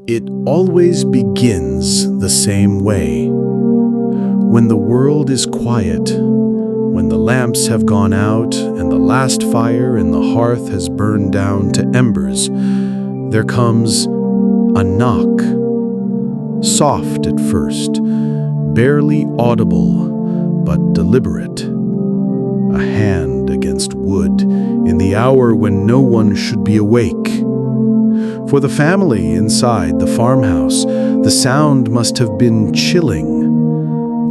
It always begins the same way. When the world is quiet, when the lamps have gone out and the last fire in the hearth has burned down to embers, there comes a knock. Soft at first, barely audible, but deliberate. A hand against wood in the hour when no one should be awake. For the family inside the farmhouse, the sound must have been chilling.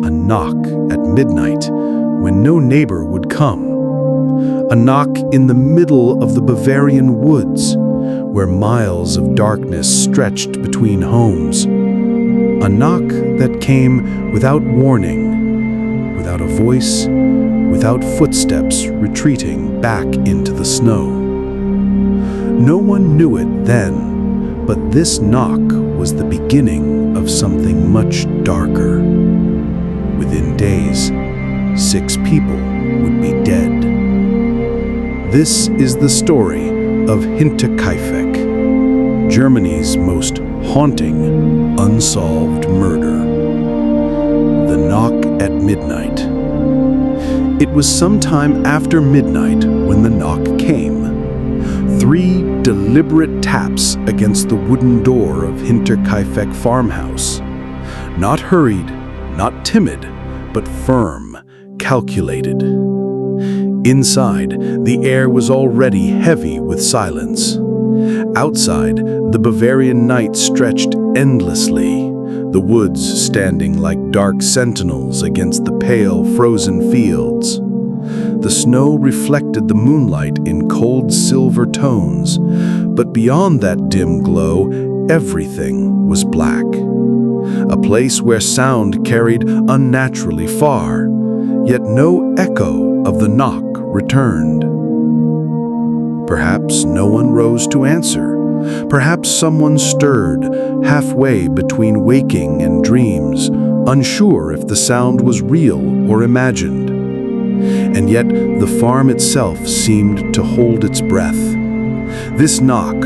A knock at midnight when no neighbor would come. A knock in the middle of the Bavarian woods, where miles of darkness stretched between homes. A knock that came without warning, without a voice, without footsteps retreating back into the snow. No one knew it then, but this knock was the beginning of something much darker. Within days, 6 people would be dead. This is the story of Hinterkaifeck, Germany's most haunting, unsolved murder. The knock at midnight. It was sometime after midnight when the knock came. 3 deliberate taps against the wooden door of Hinterkaifeck farmhouse. Not hurried, not timid, but firm, calculated. Inside, the air was already heavy with silence. Outside, the Bavarian night stretched endlessly, the woods standing like dark sentinels against the pale, frozen fields. The snow reflected the moonlight in cold silver tones, but beyond that dim glow, everything was black. A place where sound carried unnaturally far, yet no echo of the knock returned. Perhaps no one rose to answer. Perhaps someone stirred, halfway between waking and dreams, unsure if the sound was real or imagined. And yet the farm itself seemed to hold its breath. This knock,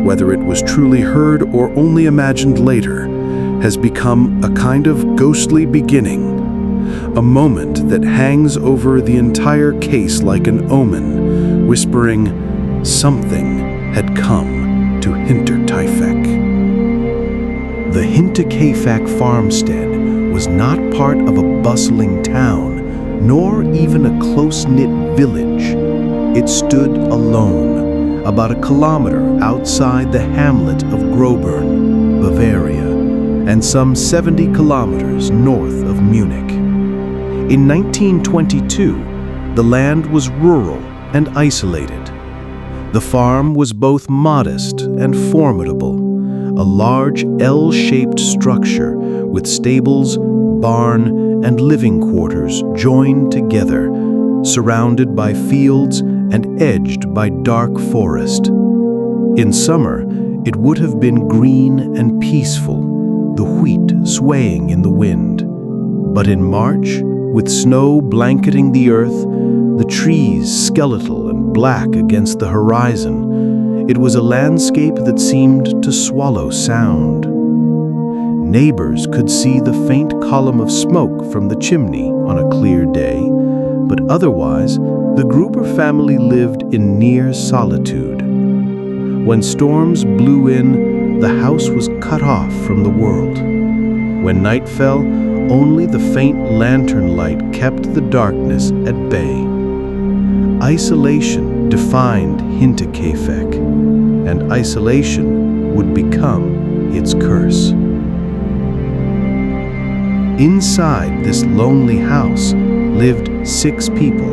whether it was truly heard or only imagined later, has become a kind of ghostly beginning, a moment that hangs over the entire case like an omen, whispering something had come to Hinterkaifeck. The Hinterkaifeck farmstead was not part of a bustling town, nor even a close-knit village. It stood alone, about a kilometer outside the hamlet of Grobern, Bavaria, and some 70 kilometers north of Munich. In 1922, the land was rural and isolated. The farm was both modest and formidable, a large L-shaped structure with stables, barn, and living quarters joined together, surrounded by fields and edged by dark forest. In summer, it would have been green and peaceful, the wheat swaying in the wind. But in March, with snow blanketing the earth, the trees skeletal and black against the horizon, it was a landscape that seemed to swallow sound. Neighbors could see the faint column of smoke from the chimney on a clear day, but otherwise, the Gruber family lived in near solitude. When storms blew in, the house was cut off from the world. When night fell, only the faint lantern light kept the darkness at bay. Isolation defined Hinterkaifeck, and isolation would become its curse. Inside this lonely house lived 6 people.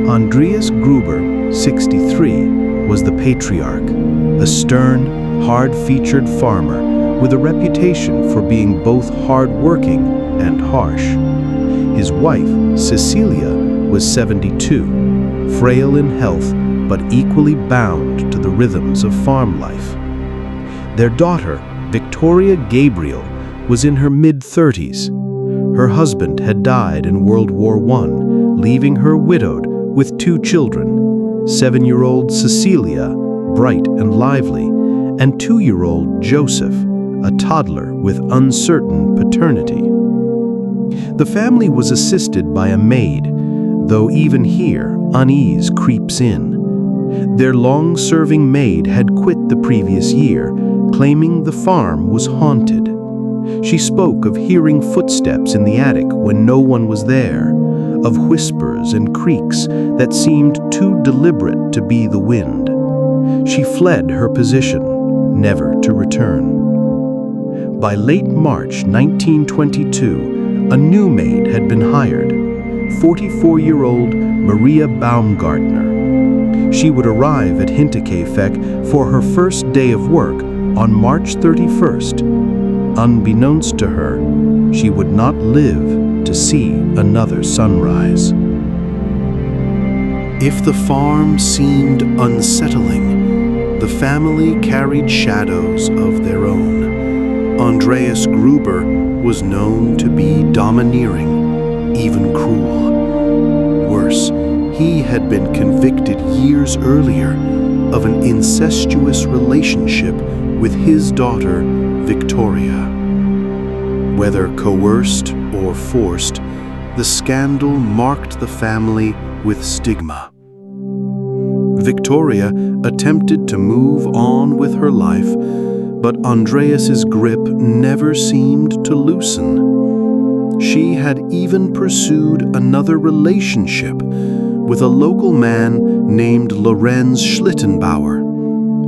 Andreas Gruber, 63, was the patriarch, a stern, hard-featured farmer with a reputation for being both hard-working and harsh. His wife, Cecilia, was 72, frail in health but equally bound to the rhythms of farm life. Their daughter, Victoria Gabriel, was in her mid-30s. Her husband had died in World War I, leaving her widowed with 2 children, 7-year-old Cecilia, bright and lively, and 2-year-old Joseph, a toddler with uncertain paternity. The family was assisted by a maid, though even here unease creeps in. Their long-serving maid had quit the previous year, claiming the farm was haunted. She spoke of hearing footsteps in the attic when no one was there, of whispers and creaks that seemed too deliberate to be the wind. She fled her position, never to return. By late March 1922, a new maid had been hired, 44-year-old Maria Baumgartner. She would arrive at Hinterkaifeck for her first day of work on March 31st. Unbeknownst to her, she would not live to see another sunrise. If the farm seemed unsettling, the family carried shadows of their own. Andreas Gruber was known to be domineering, even cruel. Worse, he had been convicted years earlier of an incestuous relationship with his daughter, Victoria. Whether coerced or forced, the scandal marked the family with stigma. Victoria attempted to move on with her life, but Andreas's grip never seemed to loosen. She had even pursued another relationship with a local man named Lorenz Schlittenbauer.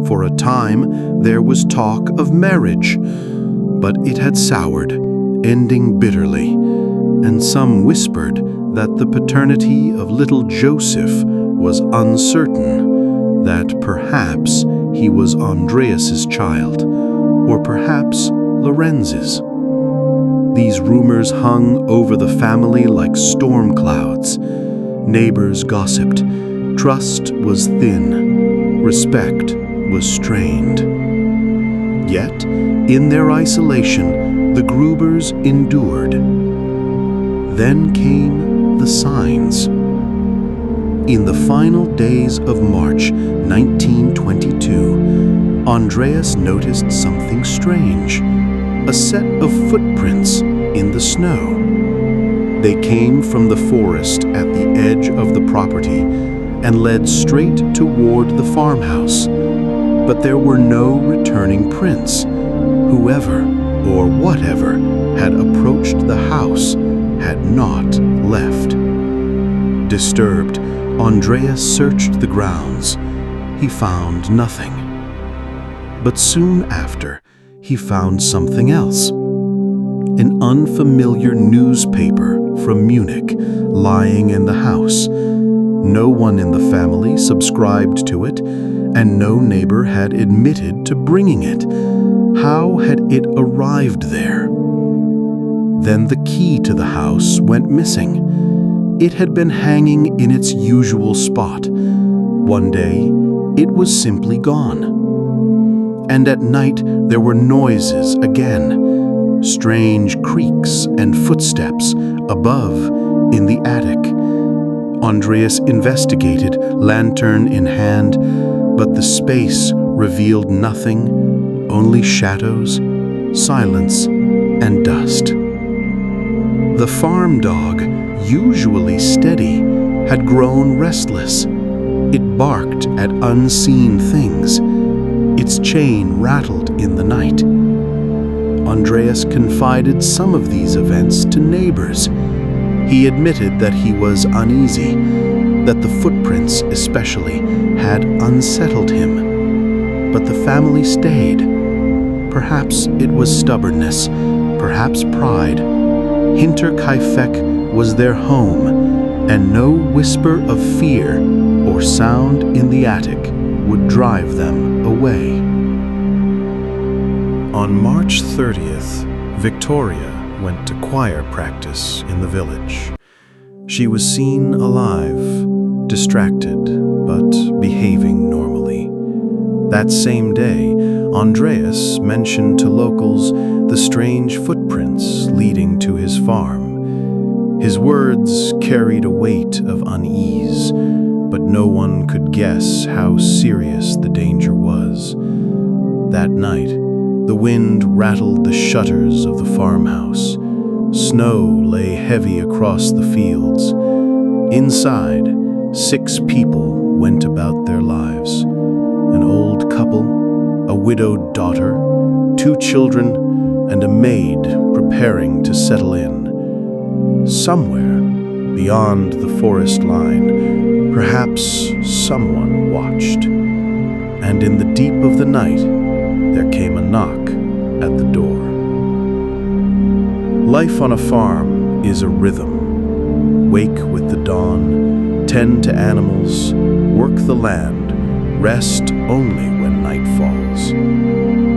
For a time, there was talk of marriage, but it had soured, ending bitterly, and some whispered that the paternity of little Joseph was uncertain, that perhaps he was Andreas's child, or perhaps Lorenz's. These rumors hung over the family like storm clouds. Neighbors gossiped. Trust was thin. Respect was strained. Yet, in their isolation, the Grubers endured. Then came the signs. In the final days of March 1922, Andreas noticed something strange, a set of footprints in the snow. They came from the forest at the edge of the property and led straight toward the farmhouse. But there were no returning prints. Whoever or whatever had approached the house had not left. Disturbed, Andreas searched the grounds. He found nothing. But soon after, he found something else. An unfamiliar newspaper from Munich lying in the house. No one in the family subscribed to it, and no neighbor had admitted to bringing it. How had it arrived there? Then the key to the house went missing. It had been hanging in its usual spot. One day, it was simply gone. And at night, there were noises again, strange creaks and footsteps above in the attic. Andreas investigated, lantern in hand, but the space revealed nothing, only shadows, silence, and dust. The farm dog, usually steady, had grown restless. It barked at unseen things. Its chain rattled in the night. Andreas confided some of these events to neighbors. He admitted that he was uneasy, that the footprints especially had unsettled him. But the family stayed. Perhaps it was stubbornness, perhaps pride. Hinterkaifeck was their home, and no whisper of fear or sound in the attic would drive them away. On March 30th, Victoria went to choir practice in the village. She was seen alive, distracted, but behaving normally. That same day, Andreas mentioned to locals the strange footprints leading to his farm. His words carried a weight of unease, but no one could guess how serious the danger was. That night, the wind rattled the shutters of the farmhouse. Snow lay heavy across the fields. Inside, 6 people went about their lives. An old couple, a widowed daughter, 2 children, and a maid preparing to settle in. Somewhere, beyond the forest line, perhaps someone watched. And in the deep of the night, there came a knock at the door. Life on a farm is a rhythm. Wake with the dawn, tend to animals, work the land, rest only when night falls.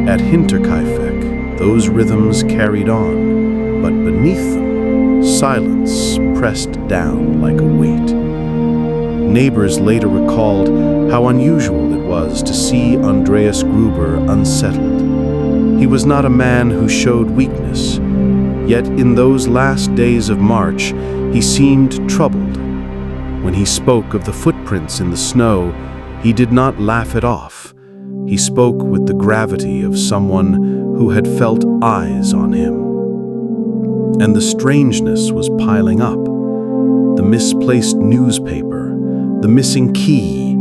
At Hinterkaifeck, those rhythms carried on, but beneath them, silence pressed down like a weight. Neighbors later recalled how unusual it was to see Andreas Gruber unsettled. He was not a man who showed weakness, yet in those last days of March, he seemed troubled. When he spoke of the footprints in the snow, he did not laugh it off. He spoke with the gravity of someone who had felt eyes on him. And the strangeness was piling up. The misplaced newspaper, the missing key,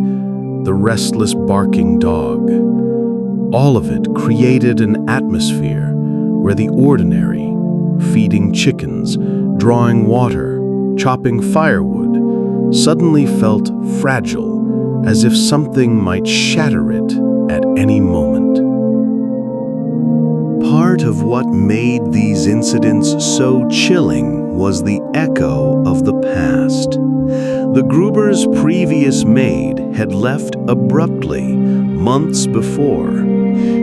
the restless barking dog. All of it created an atmosphere where the ordinary, feeding chickens, drawing water, chopping firewood, suddenly felt fragile, as if something might shatter it at any moment. Part of what made these incidents so chilling was the echo of the past. The Gruber's previous maid had left abruptly months before.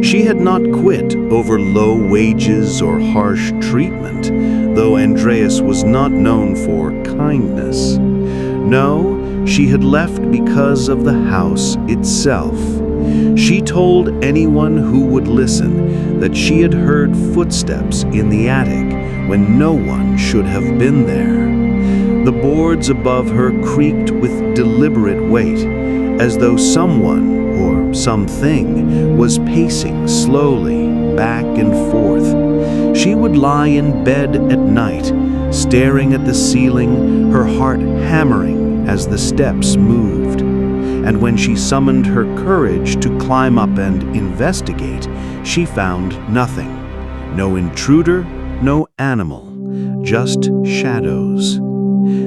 She had not quit over low wages or harsh treatment, though Andreas was not known for kindness. No, she had left because of the house itself. She told anyone who would listen that she had heard footsteps in the attic when no one should have been there. The boards above her creaked with deliberate weight, as though someone or something was pacing slowly back and forth. She would lie in bed at night, staring at the ceiling, her heart hammering as the steps moved. And when she summoned her courage to climb up and investigate, she found nothing. No intruder, no animal, just shadows.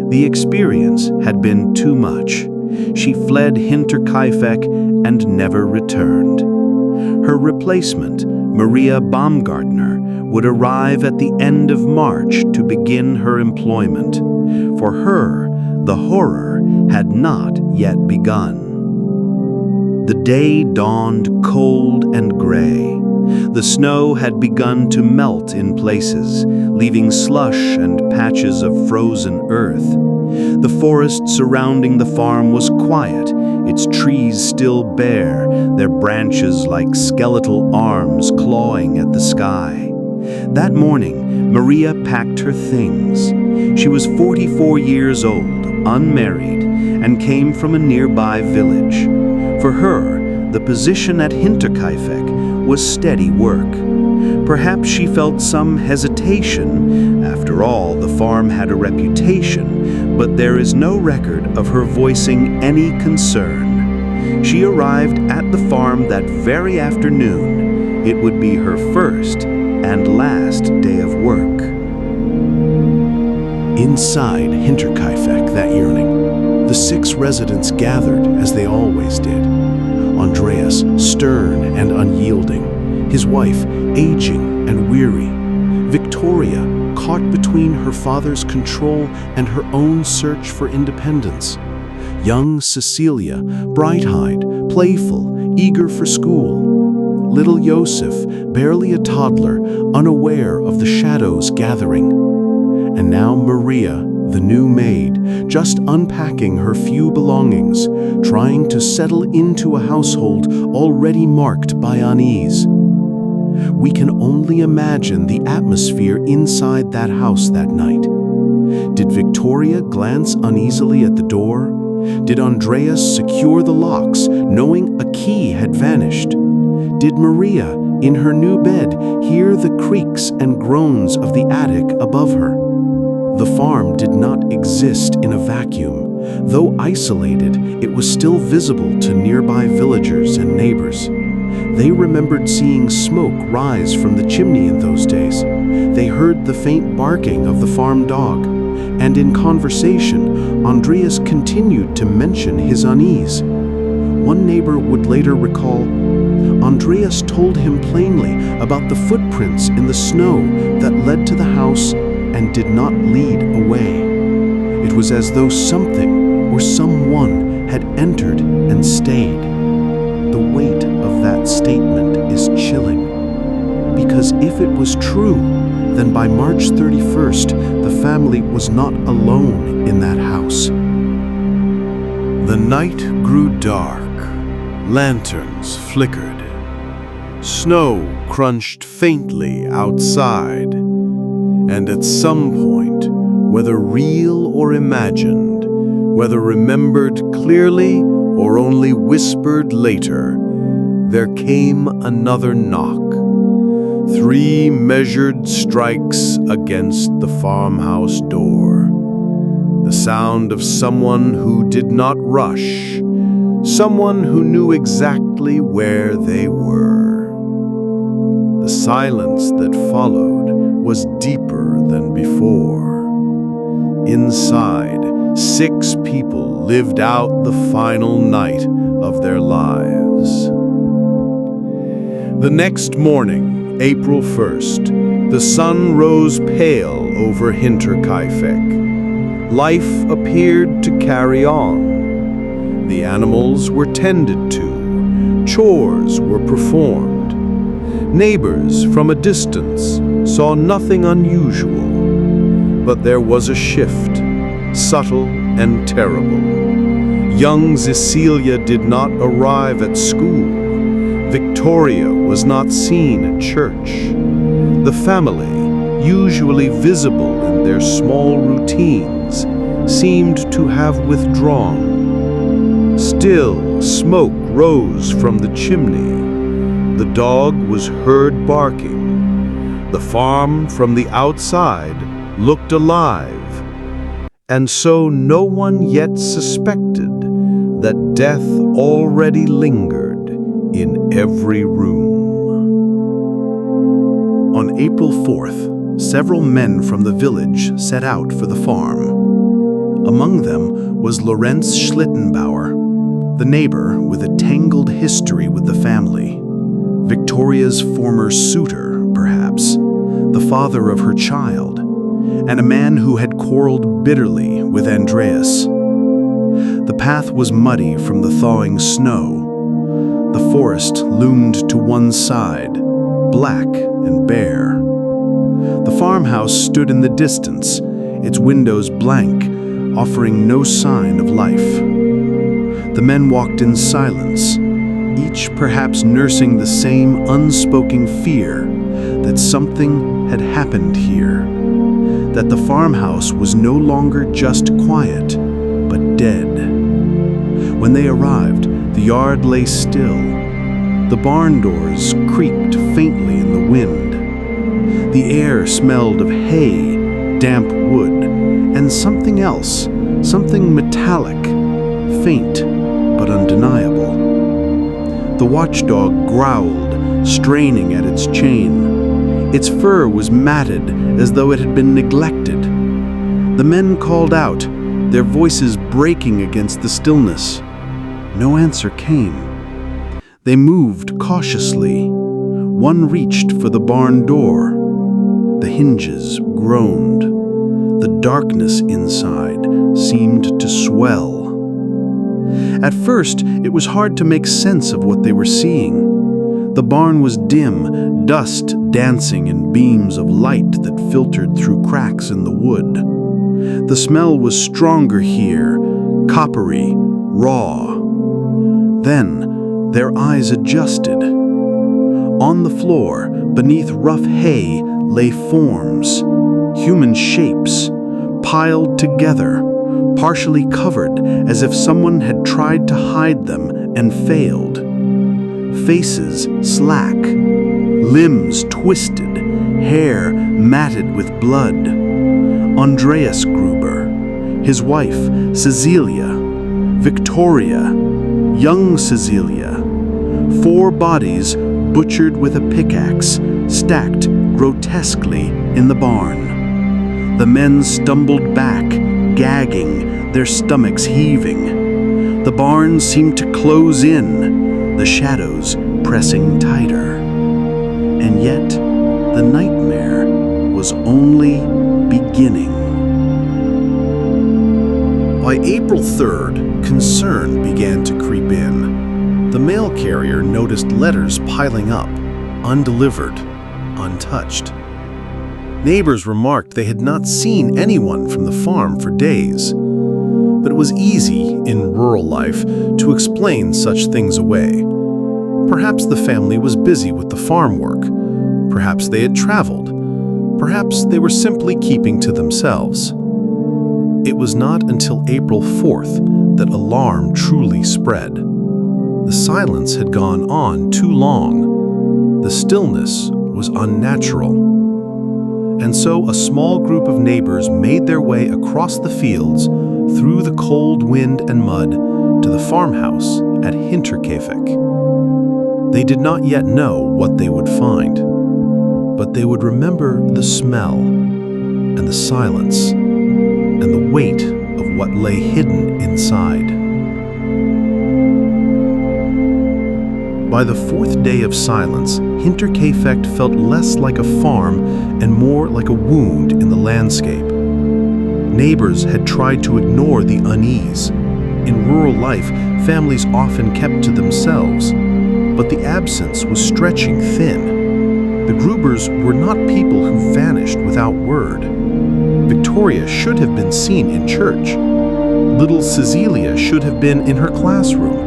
The experience had been too much. She fled Hinterkaifeck and never returned. Her replacement, Maria Baumgartner, would arrive at the end of March to begin her employment. For her, the horror had not yet begun. The day dawned cold and gray. The snow had begun to melt in places, leaving slush and patches of frozen earth. The forest surrounding the farm was quiet, its trees still bare, their branches like skeletal arms clawing at the sky. That morning, Maria packed her things. She was 44 years old, unmarried, and came from a nearby village. For her, the position at Hinterkaifeck was steady work. Perhaps she felt some hesitation. After all, the farm had a reputation, but there is no record of her voicing any concern. She arrived at the farm that very afternoon. It would be her first and last day of work. Inside Hinterkaifeck that yearning, the 6 residents gathered as they always did. Andreas, stern and unyielding, his wife, aging and weary, Victoria, caught between her father's control and her own search for independence, young Cecilia, bright-eyed, playful, eager for school, little Joseph, barely a toddler, unaware of the shadows gathering, and now Maria, the new maid, just unpacking her few belongings, trying to settle into a household already marked by unease. We can only imagine the atmosphere inside that house that night. Did Victoria glance uneasily at the door? Did Andreas secure the locks, knowing a key had vanished? Did Maria, in her new bed, hear the creaks and groans of the attic above her? The farm did not exist in a vacuum. Though isolated, it was still visible to nearby villagers and neighbors. They remembered seeing smoke rise from the chimney in those days. They heard the faint barking of the farm dog. And in conversation, Andreas continued to mention his unease. One neighbor would later recall, Andreas told him plainly about the footprints in the snow that led to the house and did not lead away. It was as though something or someone had entered and stayed. The weight of that statement is chilling. Because if it was true, then by March 31st, the family was not alone in that house. The night grew dark. Lanterns flickered. Snow crunched faintly outside. And at some point, whether real or imagined, whether remembered clearly or only whispered later, there came another knock. 3 measured strikes against the farmhouse door. The sound of someone who did not rush, someone who knew exactly where they were. The silence that followed was deeper than before. Inside, 6 people lived out the final night of their lives. The next morning, April 1st, the sun rose pale over Hinterkaifeck. Life appeared to carry on. The animals were tended to. Chores were performed. Neighbors from a distance saw nothing unusual. But there was a shift, subtle and terrible. Young Cecilia did not arrive at school. Victoria was not seen at church. The family, usually visible in their small routines, seemed to have withdrawn. Still, smoke rose from the chimney. The dog was heard barking. The farm from the outside looked alive, and so no one yet suspected that death already lingered in every room. On April 4th, several men from the village set out for the farm. Among them was Lorenz Schlittenbauer, the neighbor with a tangled history with the family. Victoria's former suitor, perhaps, the father of her child, and a man who had quarreled bitterly with Andreas. The path was muddy from the thawing snow. The forest loomed to one side, black and bare. The farmhouse stood in the distance, its windows blank, offering no sign of life. The men walked in silence, each perhaps nursing the same unspoken fear that something had happened here, that the farmhouse was no longer just quiet, but dead. When they arrived, the yard lay still. The barn doors creaked faintly in the wind. The air smelled of hay, damp wood, and something else, something metallic, faint but undeniable. The watchdog growled, straining at its chain. Its fur was matted as though it had been neglected. The men called out, their voices breaking against the stillness. No answer came. They moved cautiously. One reached for the barn door. The hinges groaned. The darkness inside seemed to swell. At first, it was hard to make sense of what they were seeing. The barn was dim, dust dancing in beams of light that filtered through cracks in the wood. The smell was stronger here, coppery, raw. Then, their eyes adjusted. On the floor, beneath rough hay, lay forms, human shapes, piled together, partially covered as if someone had tried to hide them and failed. faces slack, limbs twisted, hair matted with blood. Andreas Gruber, his wife Cecilia, Victoria, young Cecilia. 4 bodies butchered with a pickaxe, stacked grotesquely in the barn. The men stumbled back, gagging, their stomachs heaving. The barn seemed to close in, the shadows pressing tighter. And yet, the nightmare was only beginning. By April 3rd, concern began to creep in. The mail carrier noticed letters piling up, undelivered, untouched. Neighbors remarked they had not seen anyone from the farm for days. But it was easy, in rural life, to explain such things away. Perhaps the family was busy with the farm work. Perhaps they had traveled. Perhaps they were simply keeping to themselves. It was not until April 4th that alarm truly spread. The silence had gone on too long. The stillness was unnatural. And so a small group of neighbors made their way across the fields, through the cold wind and mud, to the farmhouse at Hinterkaifeck. They did not yet know what they would find, but they would remember the smell and the silence and the weight of what lay hidden inside. By the 4th day of silence, Hinterkaifeck felt less like a farm and more like a wound in the landscape. Neighbors had tried to ignore the unease. In rural life, families often kept to themselves, but the absence was stretching thin. The Grubers were not people who vanished without word. Victoria should have been seen in church. Little Cecilia should have been in her classroom.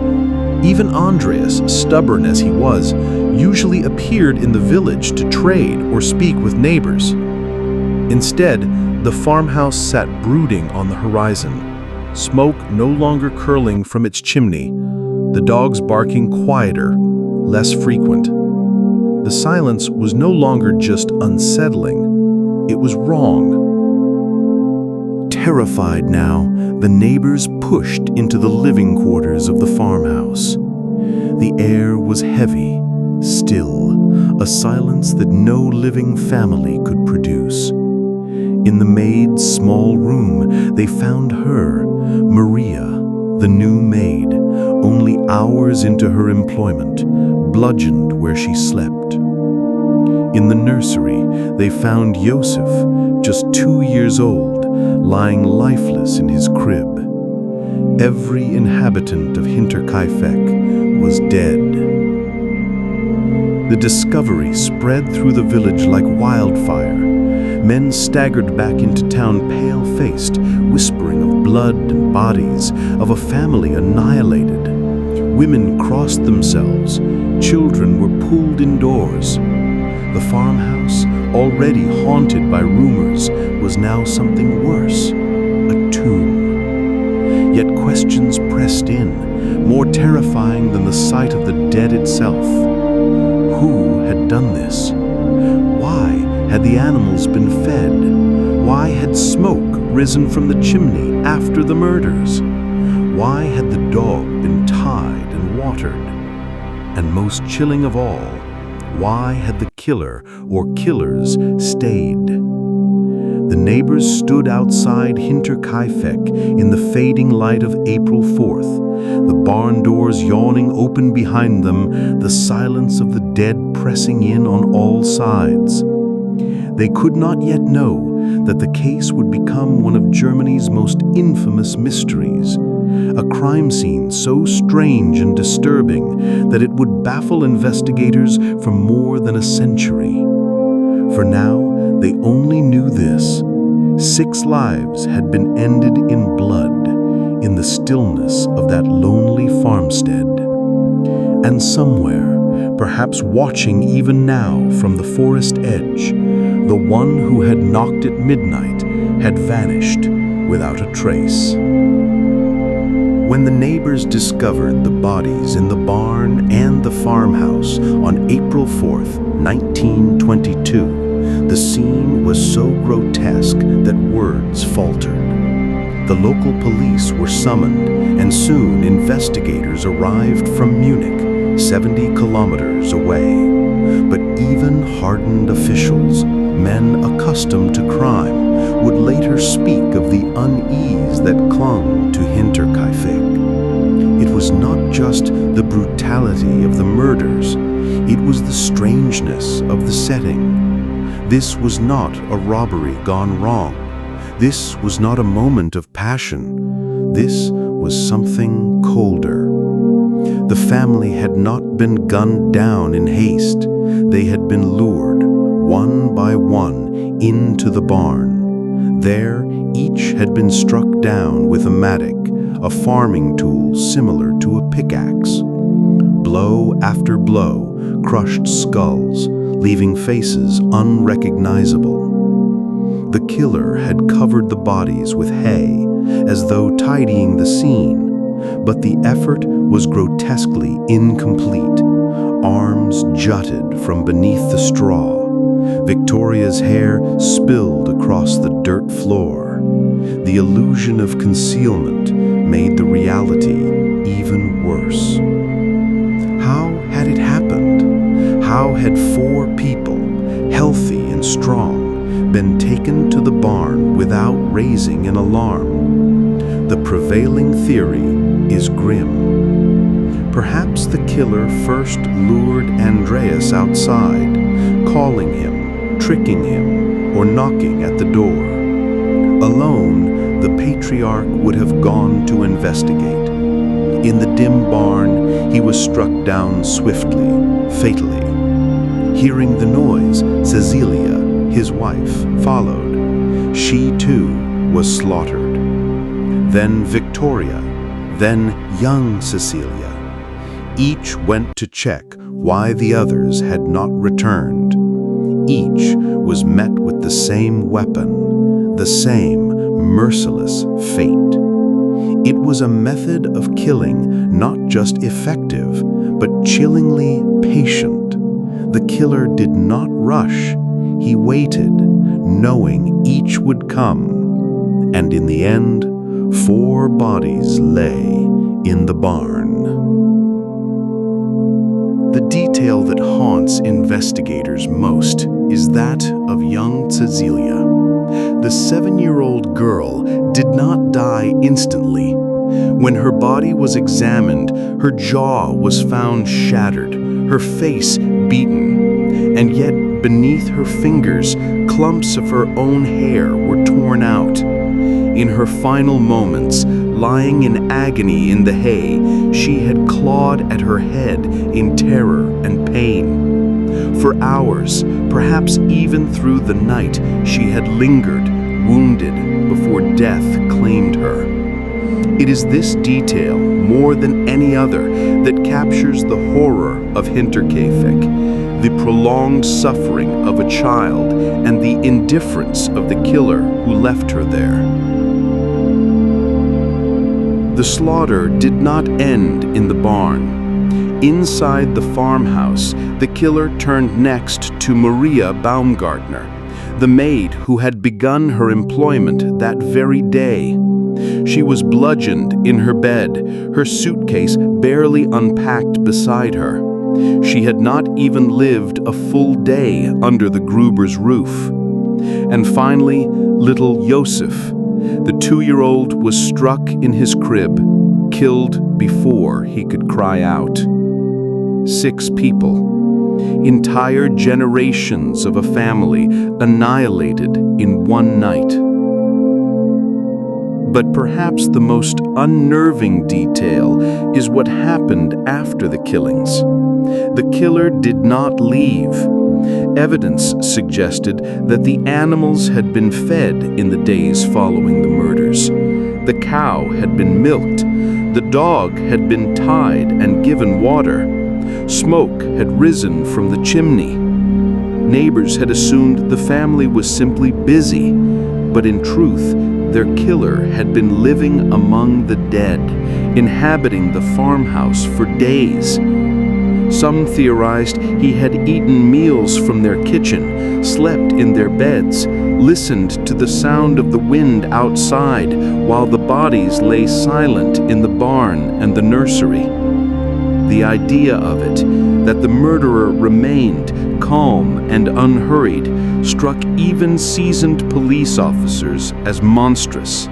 Even Andreas, stubborn as he was, usually appeared in the village to trade or speak with neighbors. Instead, the farmhouse sat brooding on the horizon, smoke no longer curling from its chimney, the dogs barking quieter, less frequent. The silence was no longer just unsettling, it was wrong. Terrified now, the neighbors pushed into the living quarters of the farmhouse. The air was heavy, still, a silence that no living family could produce. In the maid's small room, they found her, Maria, the new maid, only hours into her employment, bludgeoned where she slept. In the nursery, they found Joseph, just 2 years old, lying lifeless in his crib. Every inhabitant of Hinterkaifeck was dead. The discovery spread through the village like wildfire. Men staggered back into town pale-faced, whispering of blood and bodies, of a family annihilated. Women crossed themselves. Children were pulled indoors. The farmhouse, already haunted by rumors, was now something worse, a tomb. Yet questions pressed in, more terrifying than the sight of the dead itself. Who had done this? Why had the animals been fed? Why had smoke risen from the chimney after the murders? Why had the dog been tied and watered? And most chilling of all, why had the killer or killers stayed? The neighbors stood outside Hinterkaifeck in the fading light of April 4th, the barn doors yawning open behind them, the silence of the dead pressing in on all sides. They could not yet know that the case would become one of Germany's most infamous mysteries, a crime scene so strange and disturbing that it would baffle investigators for more than a century. For now, they only knew this: 6 lives had been ended in blood, in the stillness of that lonely farmstead. And somewhere, perhaps watching even now from the forest edge, the one who had knocked at midnight had vanished without a trace. When the neighbors discovered the bodies in the barn and the farmhouse on April 4th, 1922, the scene was so grotesque that words faltered. The local police were summoned, and soon investigators arrived from Munich, 70 kilometers away. But even hardened officials, men accustomed to crime, would later speak of the unease that clung to Hinterkaifeck. It was not just the brutality of the murders, it was the strangeness of the setting. This was not a robbery gone wrong. This was not a moment of passion. This was something colder. The family had not been gunned down in haste. They had been lured, one by one, into the barn. There, each had been struck down with a mattock, a farming tool similar to a pickaxe. Blow after blow crushed skulls, leaving faces unrecognizable. The killer had covered the bodies with hay, as though tidying the scene, but the effort was grotesquely incomplete. Arms jutted from beneath the straw. Victoria's hair spilled across the dirt floor. The illusion of concealment made the reality even worse. How had it happened? How had 4 people, healthy and strong, been taken to the barn without raising an alarm? The prevailing theory is grim. Perhaps the killer first lured Andreas outside, calling him, tricking him, or knocking at the door. Alone, the patriarch would have gone to investigate. In the dim barn, he was struck down swiftly, fatally. Hearing the noise, Cecilia, his wife, followed. She too was slaughtered. Then Victoria, then young Cecilia. Each went to check why the others had not returned. Each was met with the same weapon, the same merciless fate. It was a method of killing not just effective, but chillingly patient. The killer did not rush. He waited, knowing each would come. And in the end, 4 bodies lay in the barn. The detail that haunts investigators most is that of young Cecilia. The 7-year-old girl did not die instantly. When her body was examined, her jaw was found shattered, her face beaten, and yet beneath her fingers, clumps of her own hair were torn out. In her final moments, lying in agony in the hay, she had clawed at her head in terror and pain. For hours, perhaps even through the night, she had lingered, wounded, before death claimed her. It is this detail, more than any other, that captures the horror of Hinterkaifeck, the prolonged suffering of a child, and the indifference of the killer who left her there. The slaughter did not end in the barn. Inside the farmhouse, the killer turned next to Maria Baumgartner, the maid who had begun her employment that very day. She was bludgeoned in her bed, her suitcase barely unpacked beside her. She had not even lived a full day under the Gruber's roof. And finally, little Josef, the 2-year-old, was struck in his crib, killed before he could cry out. 6 people, entire generations of a family annihilated in one night. But perhaps the most unnerving detail is what happened after the killings. The killer did not leave. Evidence suggested that the animals had been fed in the days following the murders. The cow had been milked. The dog had been tied and given water. Smoke had risen from the chimney. Neighbors had assumed the family was simply busy, but in truth, their killer had been living among the dead, inhabiting the farmhouse for days. Some theorized he had eaten meals from their kitchen, slept in their beds, listened to the sound of the wind outside while the bodies lay silent in the barn and the nursery. The idea of it, that the murderer remained calm and unhurried, struck even seasoned police officers as monstrous.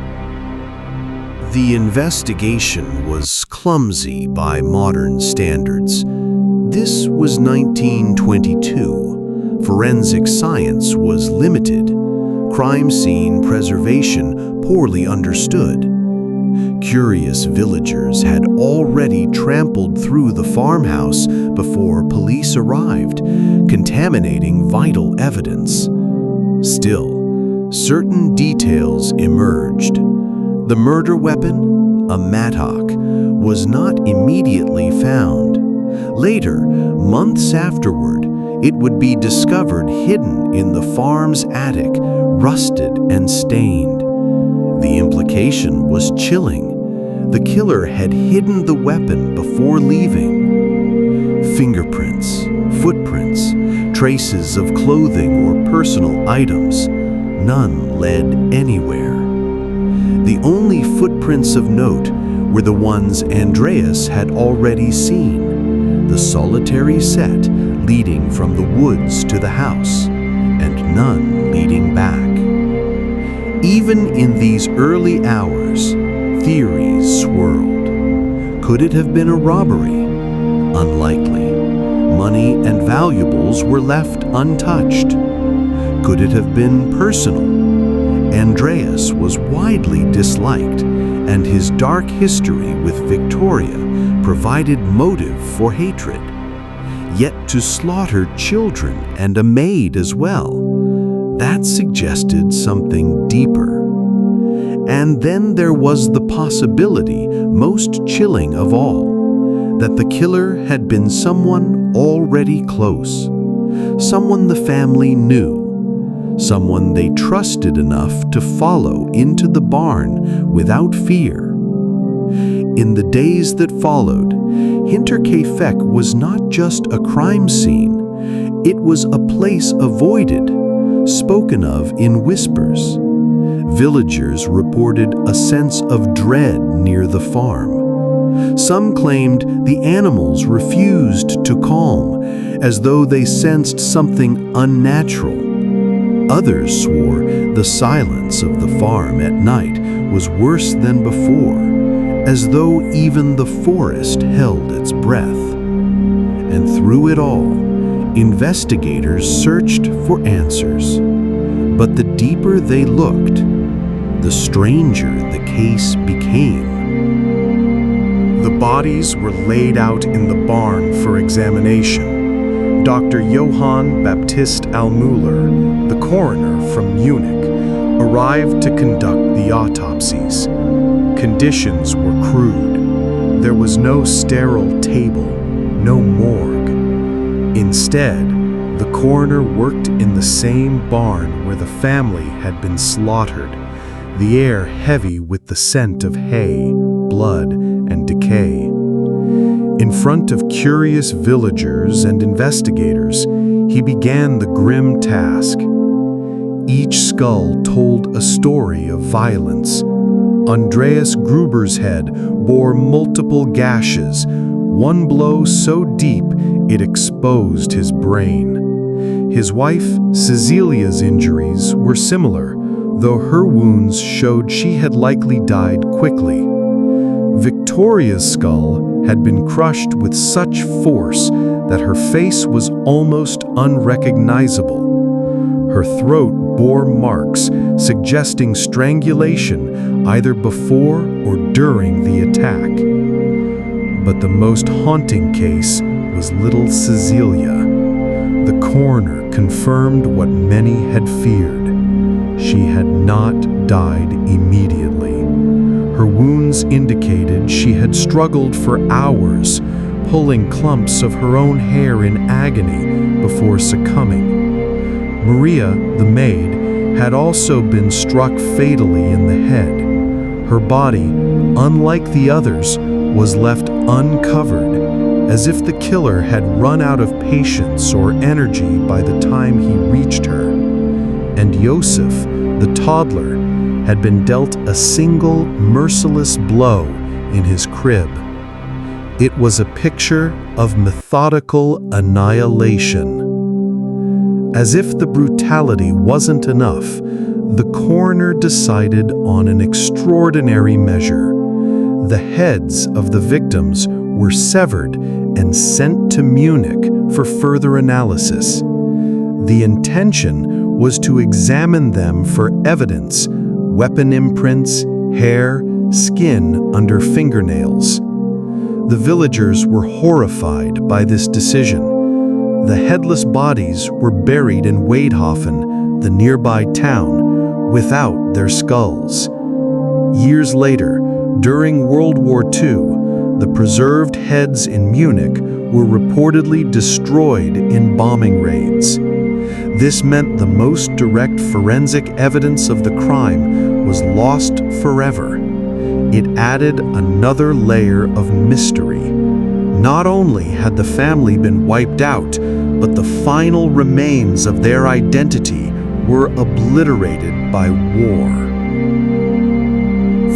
The investigation was clumsy by modern standards. This was 1922. Forensic science was limited. Crime scene preservation poorly understood. Curious villagers had already trampled through the farmhouse before police arrived, contaminating vital evidence. Still, certain details emerged. The murder weapon, a mattock, was not immediately found. Later, months afterward, it would be discovered hidden in the farm's attic, rusted and stained. The implication was chilling. The killer had hidden the weapon before leaving. Fingerprints, footprints, traces of clothing or personal items, none led anywhere. The only footprints of note were the ones Andreas had already seen, the solitary set leading from the woods to the house, and none leading back. Even in these early hours, theories swirled. Could it have been a robbery? Unlikely. Money and valuables were left untouched. Could it have been personal? Andreas was widely disliked, and his dark history with Victoria provided motive for hatred. Yet to slaughter children and a maid as well, that suggested something deeper. And then there was the possibility, most chilling of all, that the killer had been someone already close, someone the family knew, someone they trusted enough to follow into the barn without fear. In the days that followed, Hinterkaifeck was not just a crime scene, it was a place avoided, spoken of in whispers. Villagers reported a sense of dread near the farm. Some claimed the animals refused to calm, as though they sensed something unnatural. Others swore the silence of the farm at night was worse than before, as though even the forest held its breath. And through it all, investigators searched for answers. But the deeper they looked, the stranger the case became. The bodies were laid out in the barn for examination. Dr. Johann Baptist Almüller, the coroner from Munich, arrived to conduct the autopsies. Conditions were crude. There was no sterile table, no morgue. Instead, the coroner worked in the same barn where the family had been slaughtered, the air heavy with the scent of hay, blood, and decay. In front of curious villagers and investigators, he began the grim task. Each skull told a story of violence. Andreas Gruber's head bore multiple gashes, one blow so deep it exposed his brain. His wife, Cecilia's injuries were similar, though her wounds showed she had likely died quickly. Victoria's skull had been crushed with such force that her face was almost unrecognizable. Her throat bore marks suggesting strangulation either before or during the attack. But the most haunting case was little Cecilia. The coroner confirmed what many had feared. She had not died immediately. Her wounds indicated she had struggled for hours, pulling clumps of her own hair in agony before succumbing. Maria, the maid, had also been struck fatally in the head. Her body, unlike the others, was left uncovered, as if the killer had run out of patience or energy by the time he reached her. And Yosef, the toddler, had been dealt a single merciless blow in his crib. It was a picture of methodical annihilation. As if the brutality wasn't enough, the coroner decided on an extraordinary measure. The heads of the victims were severed and sent to Munich for further analysis. The intention was to examine them for evidence, weapon imprints, hair, skin under fingernails. The villagers were horrified by this decision. The headless bodies were buried in Weidhofen, the nearby town, without their skulls. Years later, during World War II, the preserved heads in Munich were reportedly destroyed in bombing raids. This meant the most direct forensic evidence of the crime was lost forever. It added another layer of mystery. Not only had the family been wiped out, but the final remains of their identity were obliterated by war.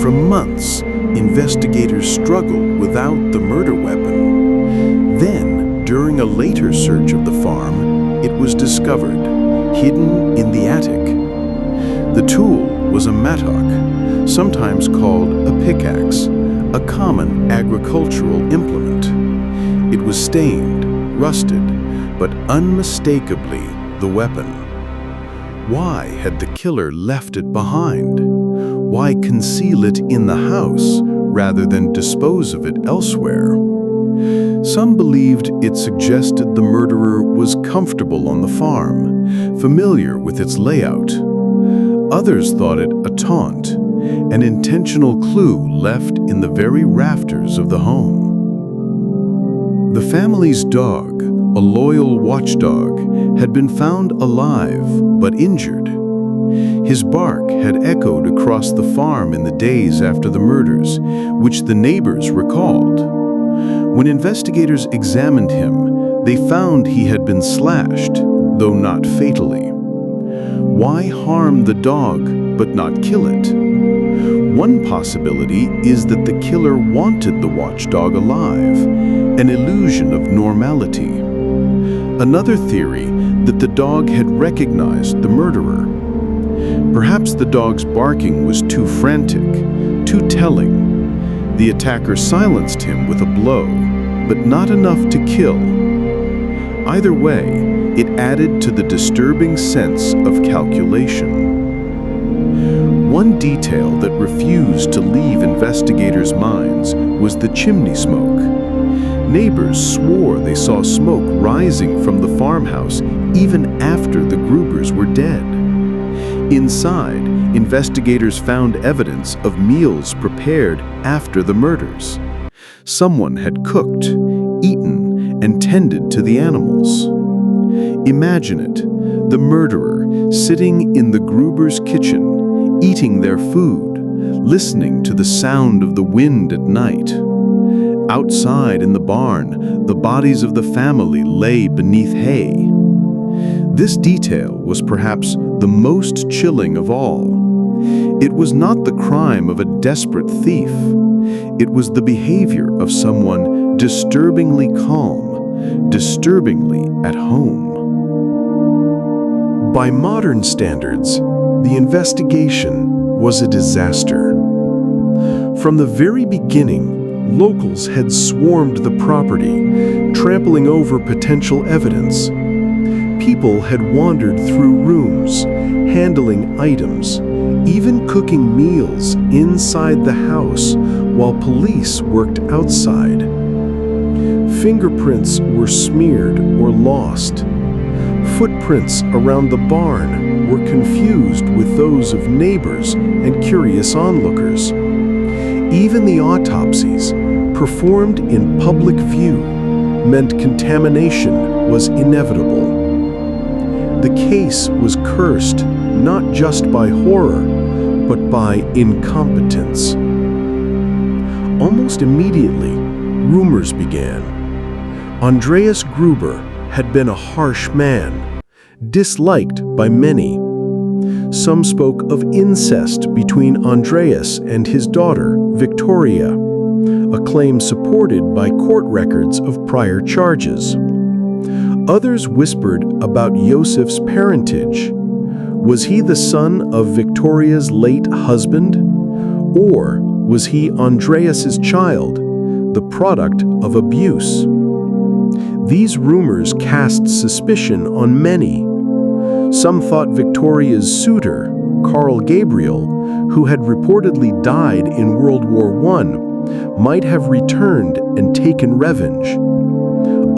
For months, investigators struggled without the murder weapon. Then, during a later search of the farm, it was discovered, hidden in the attic. The tool was a mattock, sometimes called a pickaxe, a common agricultural implement. It was stained, rusted, but unmistakably the weapon. Why had the killer left it behind? Why conceal it in the house rather than dispose of it elsewhere? Some believed it suggested the murderer was comfortable on the farm, familiar with its layout. Others thought it a taunt, an intentional clue left in the very rafters of the home. The family's dog, a loyal watchdog, had been found alive but injured. His bark had echoed across the farm in the days after the murders, which the neighbors recalled. When investigators examined him, they found he had been slashed, though not fatally. Why harm the dog but not kill it? One possibility is that the killer wanted the watchdog alive, an illusion of normality. Another theory that the dog had recognized the murderer. Perhaps the dog's barking was too frantic, too telling. The attacker silenced him with a blow, but not enough to kill. Either way, it added to the disturbing sense of calculation. One detail that refused to leave investigators' minds was the chimney smoke. Neighbors swore they saw smoke rising from the farmhouse even after the Grubers were dead. Inside, investigators found evidence of meals prepared after the murders. Someone had cooked, eaten, and tended to the animals. Imagine it, the murderer sitting in the Grubers' kitchen, eating their food, listening to the sound of the wind at night. Outside in the barn, the bodies of the family lay beneath hay. This detail was perhaps the most chilling of all. It was not the crime of a desperate thief. It was the behavior of someone disturbingly calm, disturbingly at home. By modern standards, the investigation was a disaster. From the very beginning, locals had swarmed the property, trampling over potential evidence. People had wandered through rooms, handling items, even cooking meals inside the house while police worked outside. Fingerprints were smeared or lost. Footprints around the barn were confused with those of neighbors and curious onlookers. Even the autopsies, performed in public view, meant contamination was inevitable. The case was cursed not just by horror, but by incompetence. Almost immediately, rumors began. Andreas Gruber had been a harsh man, disliked by many. Some spoke of incest between Andreas and his daughter, Victoria, a claim supported by court records of prior charges. Others whispered about Josef's parentage. Was he the son of Victoria's late husband? Or was he Andreas's child, the product of abuse? These rumors cast suspicion on many. Some thought Victoria's suitor, Carl Gabriel, who had reportedly died in World War I, might have returned and taken revenge.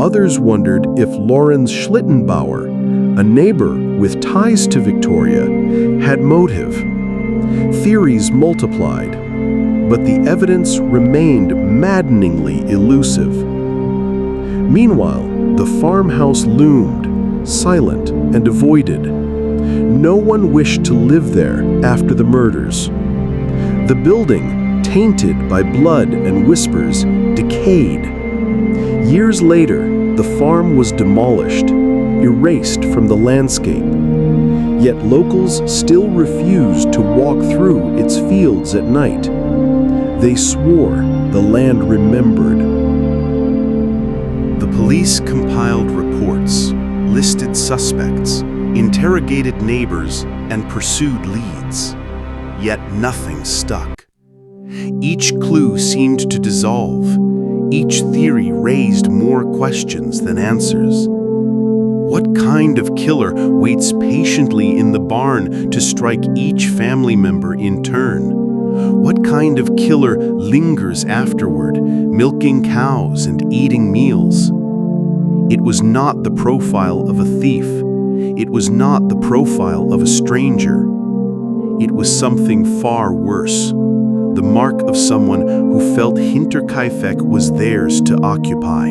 Others wondered if Lorenz Schlittenbauer, a neighbor with ties to Victoria, had motive. Theories multiplied, but the evidence remained maddeningly elusive. Meanwhile, the farmhouse loomed, silent and avoided. No one wished to live there after the murders. The building, tainted by blood and whispers, decayed. Years later, the farm was demolished, erased from the landscape. Yet locals still refused to walk through its fields at night. They swore the land remembered. The police compiled reports, listed suspects, interrogated neighbors, and pursued leads. Yet nothing stuck. Each clue seemed to dissolve. Each theory raised more questions than answers. What kind of killer waits patiently in the barn to strike each family member in turn? What kind of killer lingers afterward, milking cows and eating meals? It was not the profile of a thief. It was not the profile of a stranger. It was something far worse. The mark of someone who felt Hinterkaifeck was theirs to occupy.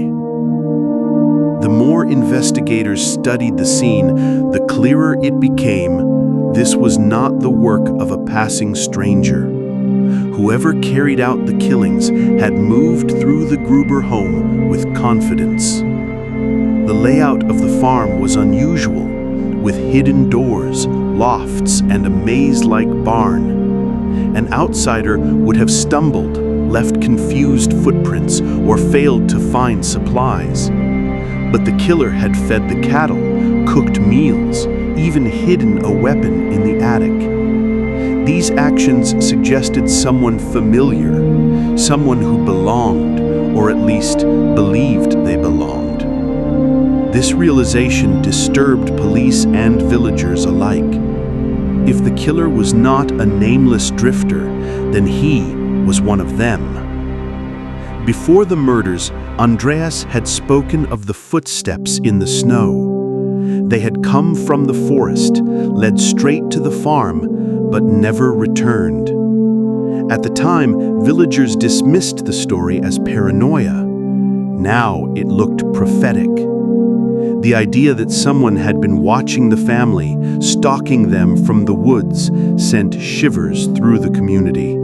The more investigators studied the scene, the clearer it became this was not the work of a passing stranger. Whoever carried out the killings had moved through the Gruber home with confidence. The layout of the farm was unusual, with hidden doors, lofts, and a maze-like barn. An outsider would have stumbled, left confused footprints, or failed to find supplies. But the killer had fed the cattle, cooked meals, even hidden a weapon in the attic. These actions suggested someone familiar, someone who belonged, or at least believed they belonged. This realization disturbed police and villagers alike. If the killer was not a nameless drifter, then he was one of them. Before the murders, Andreas had spoken of the footsteps in the snow. They had come from the forest, led straight to the farm, but never returned. At the time, villagers dismissed the story as paranoia. Now it looked prophetic. The idea that someone had been watching the family, stalking them from the woods, sent shivers through the community.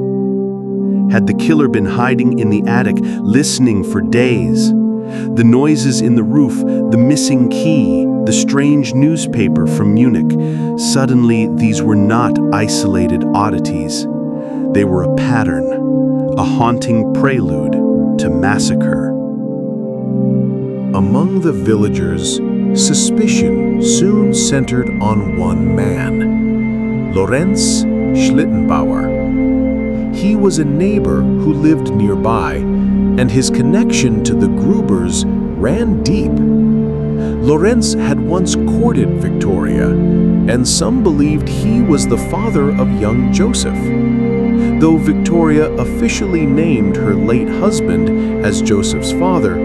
Had the killer been hiding in the attic, listening for days? The noises in the roof, the missing key, the strange newspaper from Munich. Suddenly, these were not isolated oddities. They were a pattern, a haunting prelude to massacre. Among the villagers, suspicion soon centered on one man, Lorenz Schlittenbauer. He was a neighbor who lived nearby, and his connection to the Grubers ran deep. Lorenz had once courted Victoria, and some believed he was the father of young Joseph. Though Victoria officially named her late husband as Joseph's father,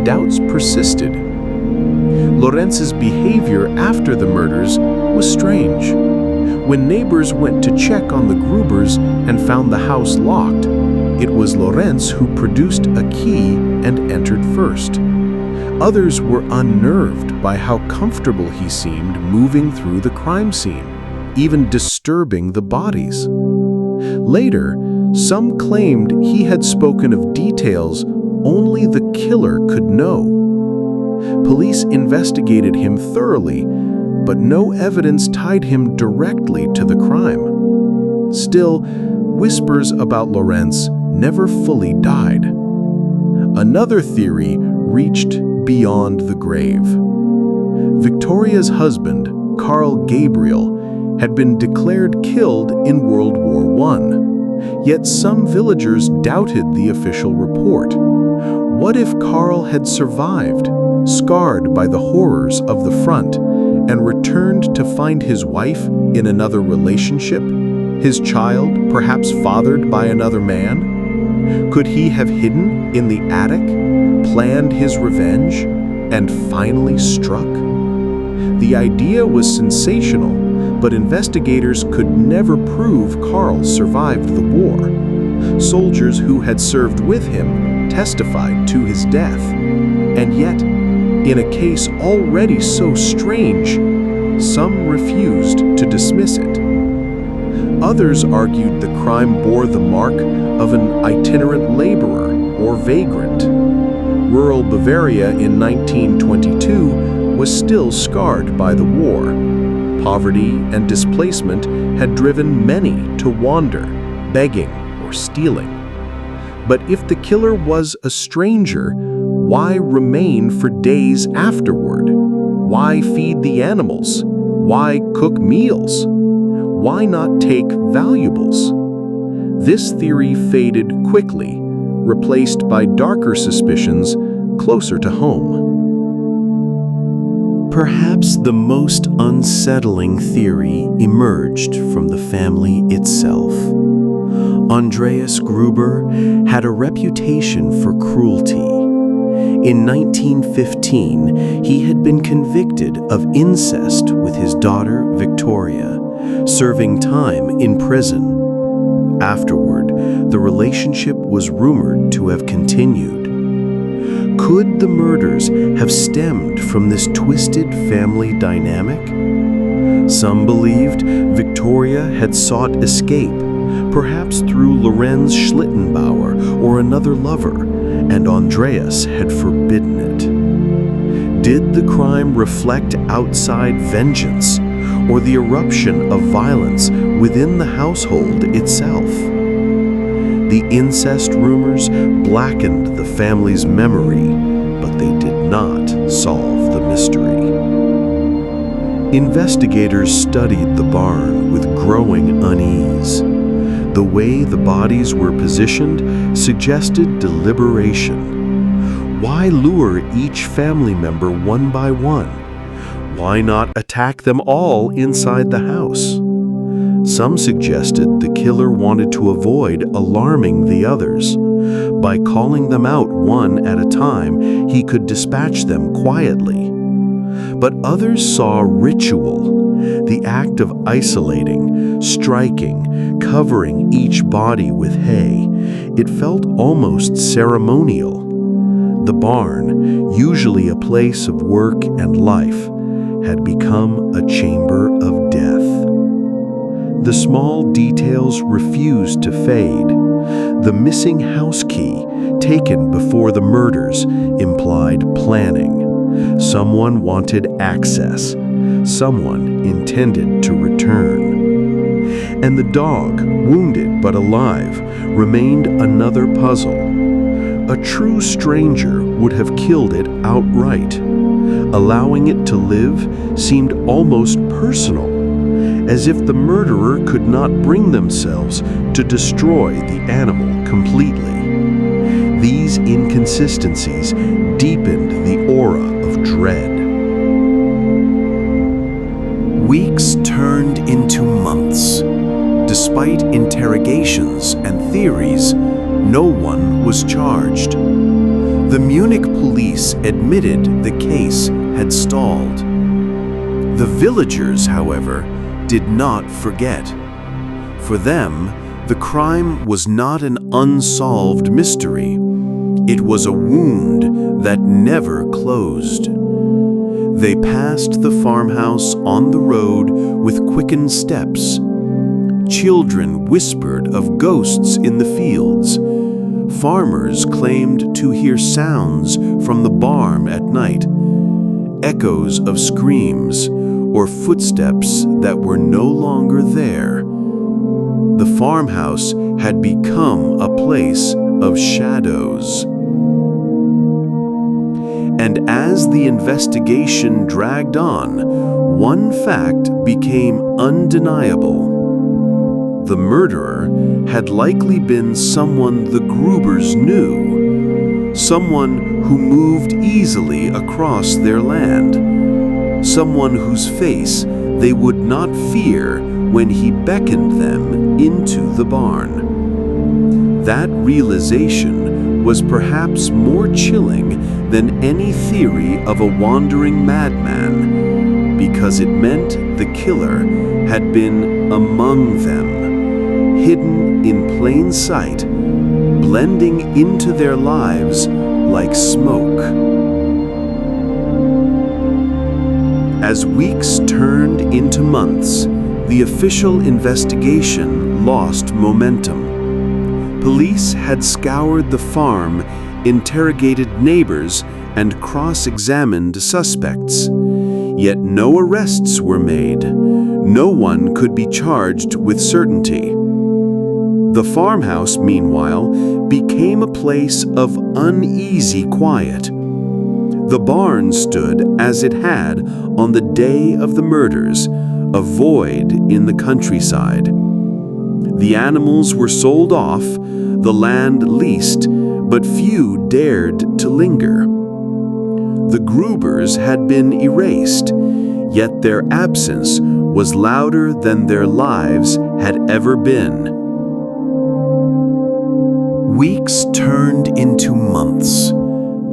doubts persisted. Lorenz's behavior after the murders was strange. When neighbors went to check on the Grubers and found the house locked, it was Lorenz who produced a key and entered first. Others were unnerved by how comfortable he seemed moving through the crime scene, even disturbing the bodies. Later, Some claimed he had spoken of details only the killer could know. Police investigated him thoroughly, but no evidence tied him directly to the crime. Still, whispers about Lorenz never fully died. Another theory reached beyond the grave. Victoria's husband, Carl Gabriel, had been declared killed in World War I, yet some villagers doubted the official report. What if Carl had survived, scarred by the horrors of the front, and returned to find his wife in another relationship, his child perhaps fathered by another man? Could he have hidden in the attic, planned his revenge, and finally struck? The idea was sensational, but investigators could never prove Carl survived the war. Soldiers who had served with him testified to his death, and yet, in a case already so strange, some refused to dismiss it. Others argued the crime bore the mark of an itinerant laborer or vagrant. Rural Bavaria in 1922 was still scarred by the war. Poverty and displacement had driven many to wander, begging or stealing. But if the killer was a stranger, why remain for days afterward? Why feed the animals? Why cook meals? Why not take valuables? This theory faded quickly, replaced by darker suspicions closer to home. Perhaps the most unsettling theory emerged from the family itself. Andreas Gruber had a reputation for cruelty. In 1915, he had been convicted of incest with his daughter Victoria, serving time in prison. Afterward, the relationship was rumored to have continued. Could the murders have stemmed from this twisted family dynamic? Some believed Victoria had sought escape, perhaps through Lorenz Schlittenbauer or another lover, and Andreas had forbidden it. Did the crime reflect outside vengeance, or the eruption of violence within the household itself? The incest rumors blackened the family's memory, but they did not solve the mystery. Investigators studied the barn with growing unease. The way the bodies were positioned suggested deliberation. Why lure each family member one by one? Why not attack them all inside the house? Some suggested the killer wanted to avoid alarming the others. By calling them out one at a time, he could dispatch them quietly. But others saw ritual, the act of isolating, striking, covering each body with hay. It felt almost ceremonial. The barn, usually a place of work and life, had become a chamber of death. The small details refused to fade. The missing house key, taken before the murders, implied planning. Someone wanted access. Someone intended to return. And the dog, wounded but alive, remained another puzzle. A true stranger would have killed it outright. Allowing it to live seemed almost personal, as if the murderer could not bring themselves to destroy the animal completely. These inconsistencies deepened the aura of dread. Weeks turned into months. Despite interrogations and theories, no one was charged. The Munich police admitted the case had stalled. The villagers, however, did not forget. For them, the crime was not an unsolved mystery. It was a wound that never closed. They passed the farmhouse on the road with quickened steps. Children whispered of ghosts in the fields. Farmers claimed to hear sounds from the barn at night, echoes of screams or footsteps that were no longer there. The farmhouse had become a place of shadows. And as the investigation dragged on, one fact became undeniable. The murderer had likely been someone the Grubers knew, someone who moved easily across their land, someone whose face they would not fear when he beckoned them into the barn. That realization was perhaps more chilling than any theory of a wandering madman, because it meant the killer had been among them, hidden in plain sight, blending into their lives like smoke. As weeks turned into months, the official investigation lost momentum. Police had scoured the farm, interrogated neighbors, and cross-examined suspects. Yet no arrests were made. No one could be charged with certainty. The farmhouse, meanwhile, became a place of uneasy quiet. The barn stood as it had on the day of the murders, a void in the countryside. The animals were sold off, the land leased, but few dared to linger. The Grubers had been erased, yet their absence was louder than their lives had ever been. Weeks turned into months.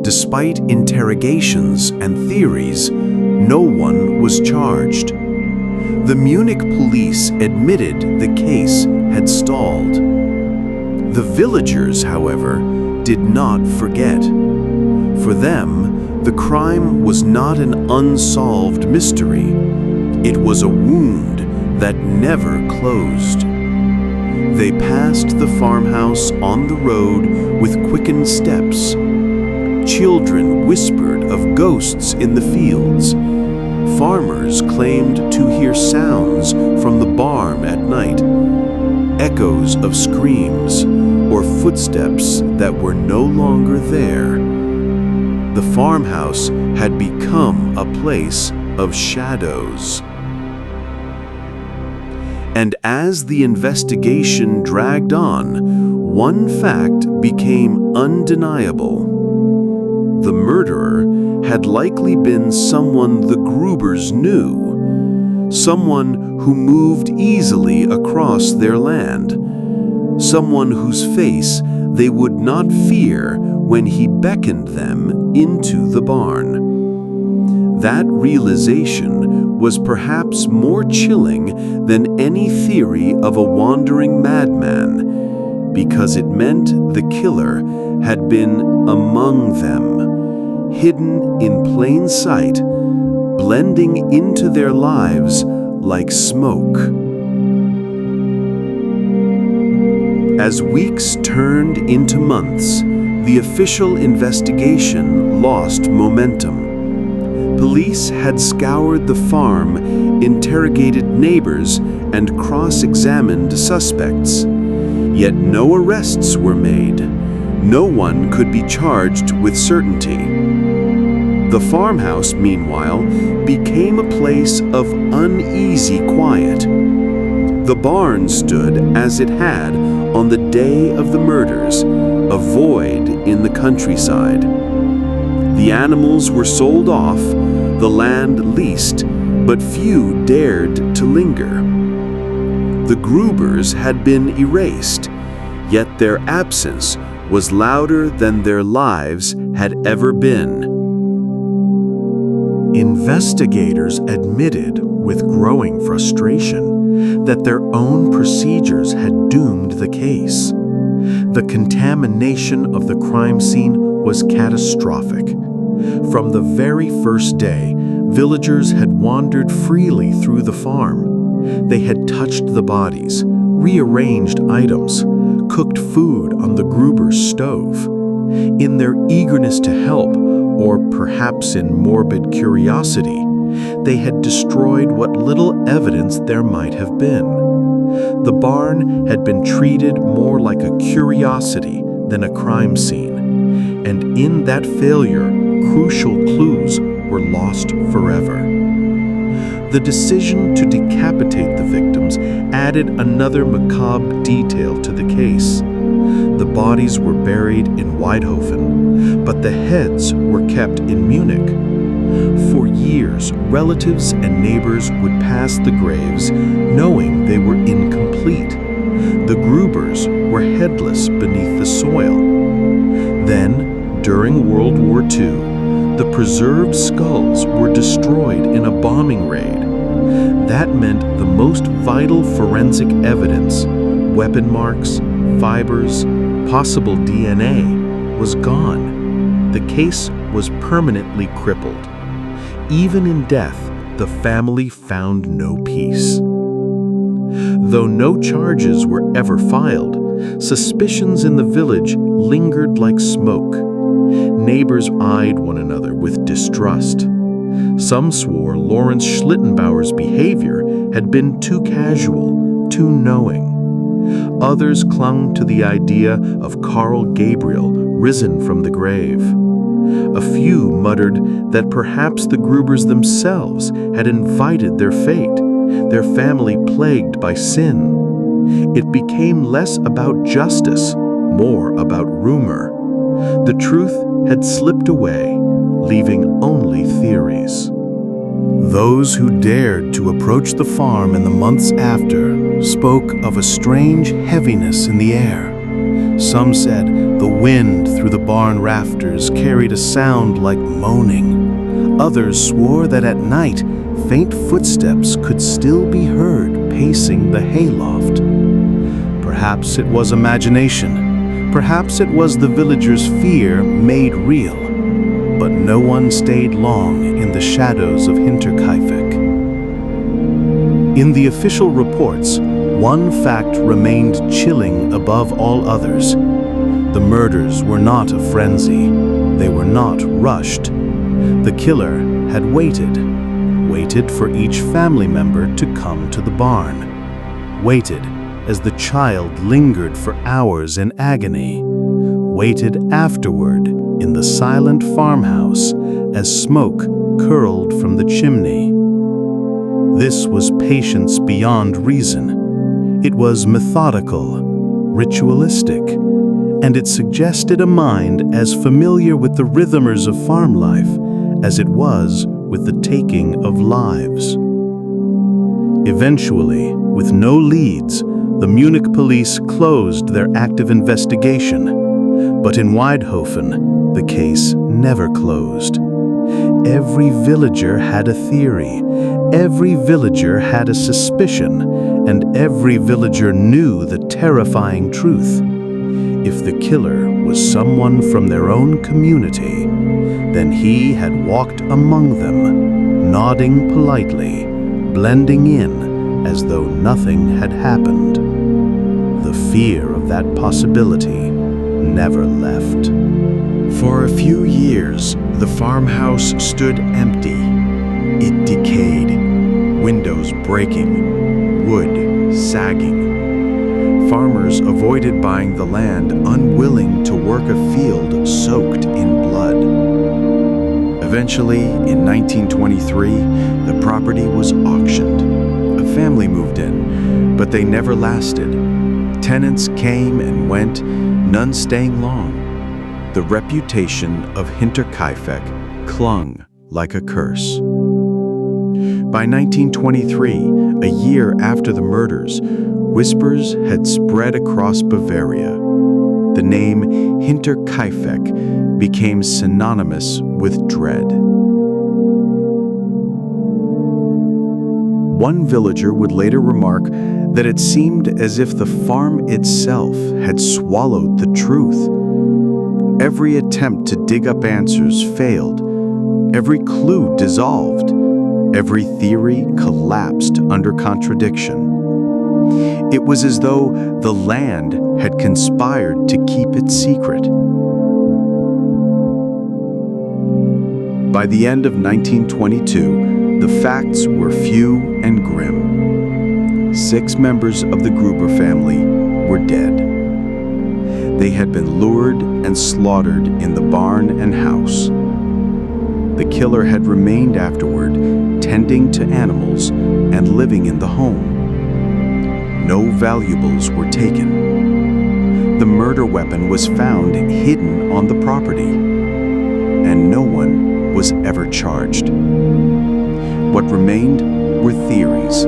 Despite interrogations and theories, no one was charged. The Munich police admitted the case had stalled. The villagers, however, did not forget. For them, the crime was not an unsolved mystery. It was a wound that never closed. They passed the farmhouse on the road with quickened steps. Children whispered of ghosts in the fields. Farmers claimed to hear sounds from the barn at night, echoes of screams or footsteps that were no longer there. The farmhouse had become a place of shadows. And as the investigation dragged on, one fact became undeniable. The murderer had likely been someone the Grubers knew, someone who moved easily across their land, someone whose face they would not fear when he beckoned them into the barn. That realization was perhaps more chilling than any theory of a wandering madman, because it meant the killer had been among them, hidden in plain sight, blending into their lives like smoke. As weeks turned into months, the official investigation lost momentum. Police had scoured the farm, interrogated neighbors, and cross-examined suspects. Yet no arrests were made. No one could be charged with certainty. The farmhouse, meanwhile, became a place of uneasy quiet. The barn stood as it had on the day of the murders, a void in the countryside. The animals were sold off, the land leased, but few dared to linger. The Grubers had been erased, yet their absence was louder than their lives had ever been. Investigators admitted with growing frustration that their own procedures had doomed the case. The contamination of the crime scene was catastrophic. From the very first day, villagers had wandered freely through the farm. They had touched the bodies, rearranged items, cooked food on the Gruber's stove. In their eagerness to help, or perhaps in morbid curiosity, they had destroyed what little evidence there might have been. The barn had been treated more like a curiosity than a crime scene, and in that failure, crucial clues were lost forever. The decision to decapitate the victims added another macabre detail to the case. The bodies were buried in Weidhofen, but the heads were kept in Munich. For years, relatives and neighbors would pass the graves knowing they were incomplete. The Grubers were headless beneath the soil. Then, during World War II, the preserved skulls were destroyed in a bombing raid. That meant the most vital forensic evidence, weapon marks, fibers, possible DNA, was gone. The case was permanently crippled. Even in death, the family found no peace. Though no charges were ever filed, suspicions in the village lingered like smoke. Neighbors eyed one another with distrust. Some swore Lawrence Schlittenbauer's behavior had been too casual, too knowing. Others clung to the idea of Carl Gabriel risen from the grave. A few muttered that perhaps the Grubers themselves had invited their fate, their family plagued by sin. It became less about justice, more about rumor. The truth had slipped away, leaving only theories. Those who dared to approach the farm in the months after spoke of a strange heaviness in the air. Some said the wind through the barn rafters carried a sound like moaning. Others swore that at night, faint footsteps could still be heard pacing the hayloft. Perhaps it was imagination. Perhaps it was the villagers' fear made real. But no one stayed long in the shadows of Hinterkaifeck. In the official reports, one fact remained chilling above all others. The murders were not a frenzy. They were not rushed. The killer had waited for each family member to come to the barn. Waited as the child lingered for hours in agony. Waited afterward in the silent farmhouse as smoke curled from the chimney. This was patience beyond reason. It was methodical, ritualistic, and it suggested a mind as familiar with the rhythms of farm life as it was with the taking of lives. Eventually, with no leads, the Munich police closed their active investigation. But in Weidhofen, the case never closed. Every villager had a theory, every villager had a suspicion, and every villager knew the terrifying truth. If the killer was someone from their own community, then he had walked among them, nodding politely, blending in as though nothing had happened. The fear of that possibility never left. For a few years, the farmhouse stood empty. It decayed, windows breaking, wood sagging. Farmers avoided buying the land, unwilling to work a field soaked in blood. Eventually, in 1923, the property was auctioned. A family moved in, but they never lasted. Tenants came and went, none staying long. The reputation of Hinterkaifeck clung like a curse. By 1923, a year after the murders, whispers had spread across Bavaria. The name Hinterkaifeck became synonymous with dread. One villager would later remark that it seemed as if the farm itself had swallowed the truth. Every attempt to dig up answers failed, every clue dissolved, Every theory collapsed under contradiction. It was as though the land had conspired to keep it secret. By the end of 1922, the facts were few and grim. 6 members of the Gruber family were dead. They had been lured and slaughtered in the barn and house. The killer had remained afterward, tending to animals and living in the home. No valuables were taken. The murder weapon was found hidden on the property, and no one was ever charged. What remained were theories,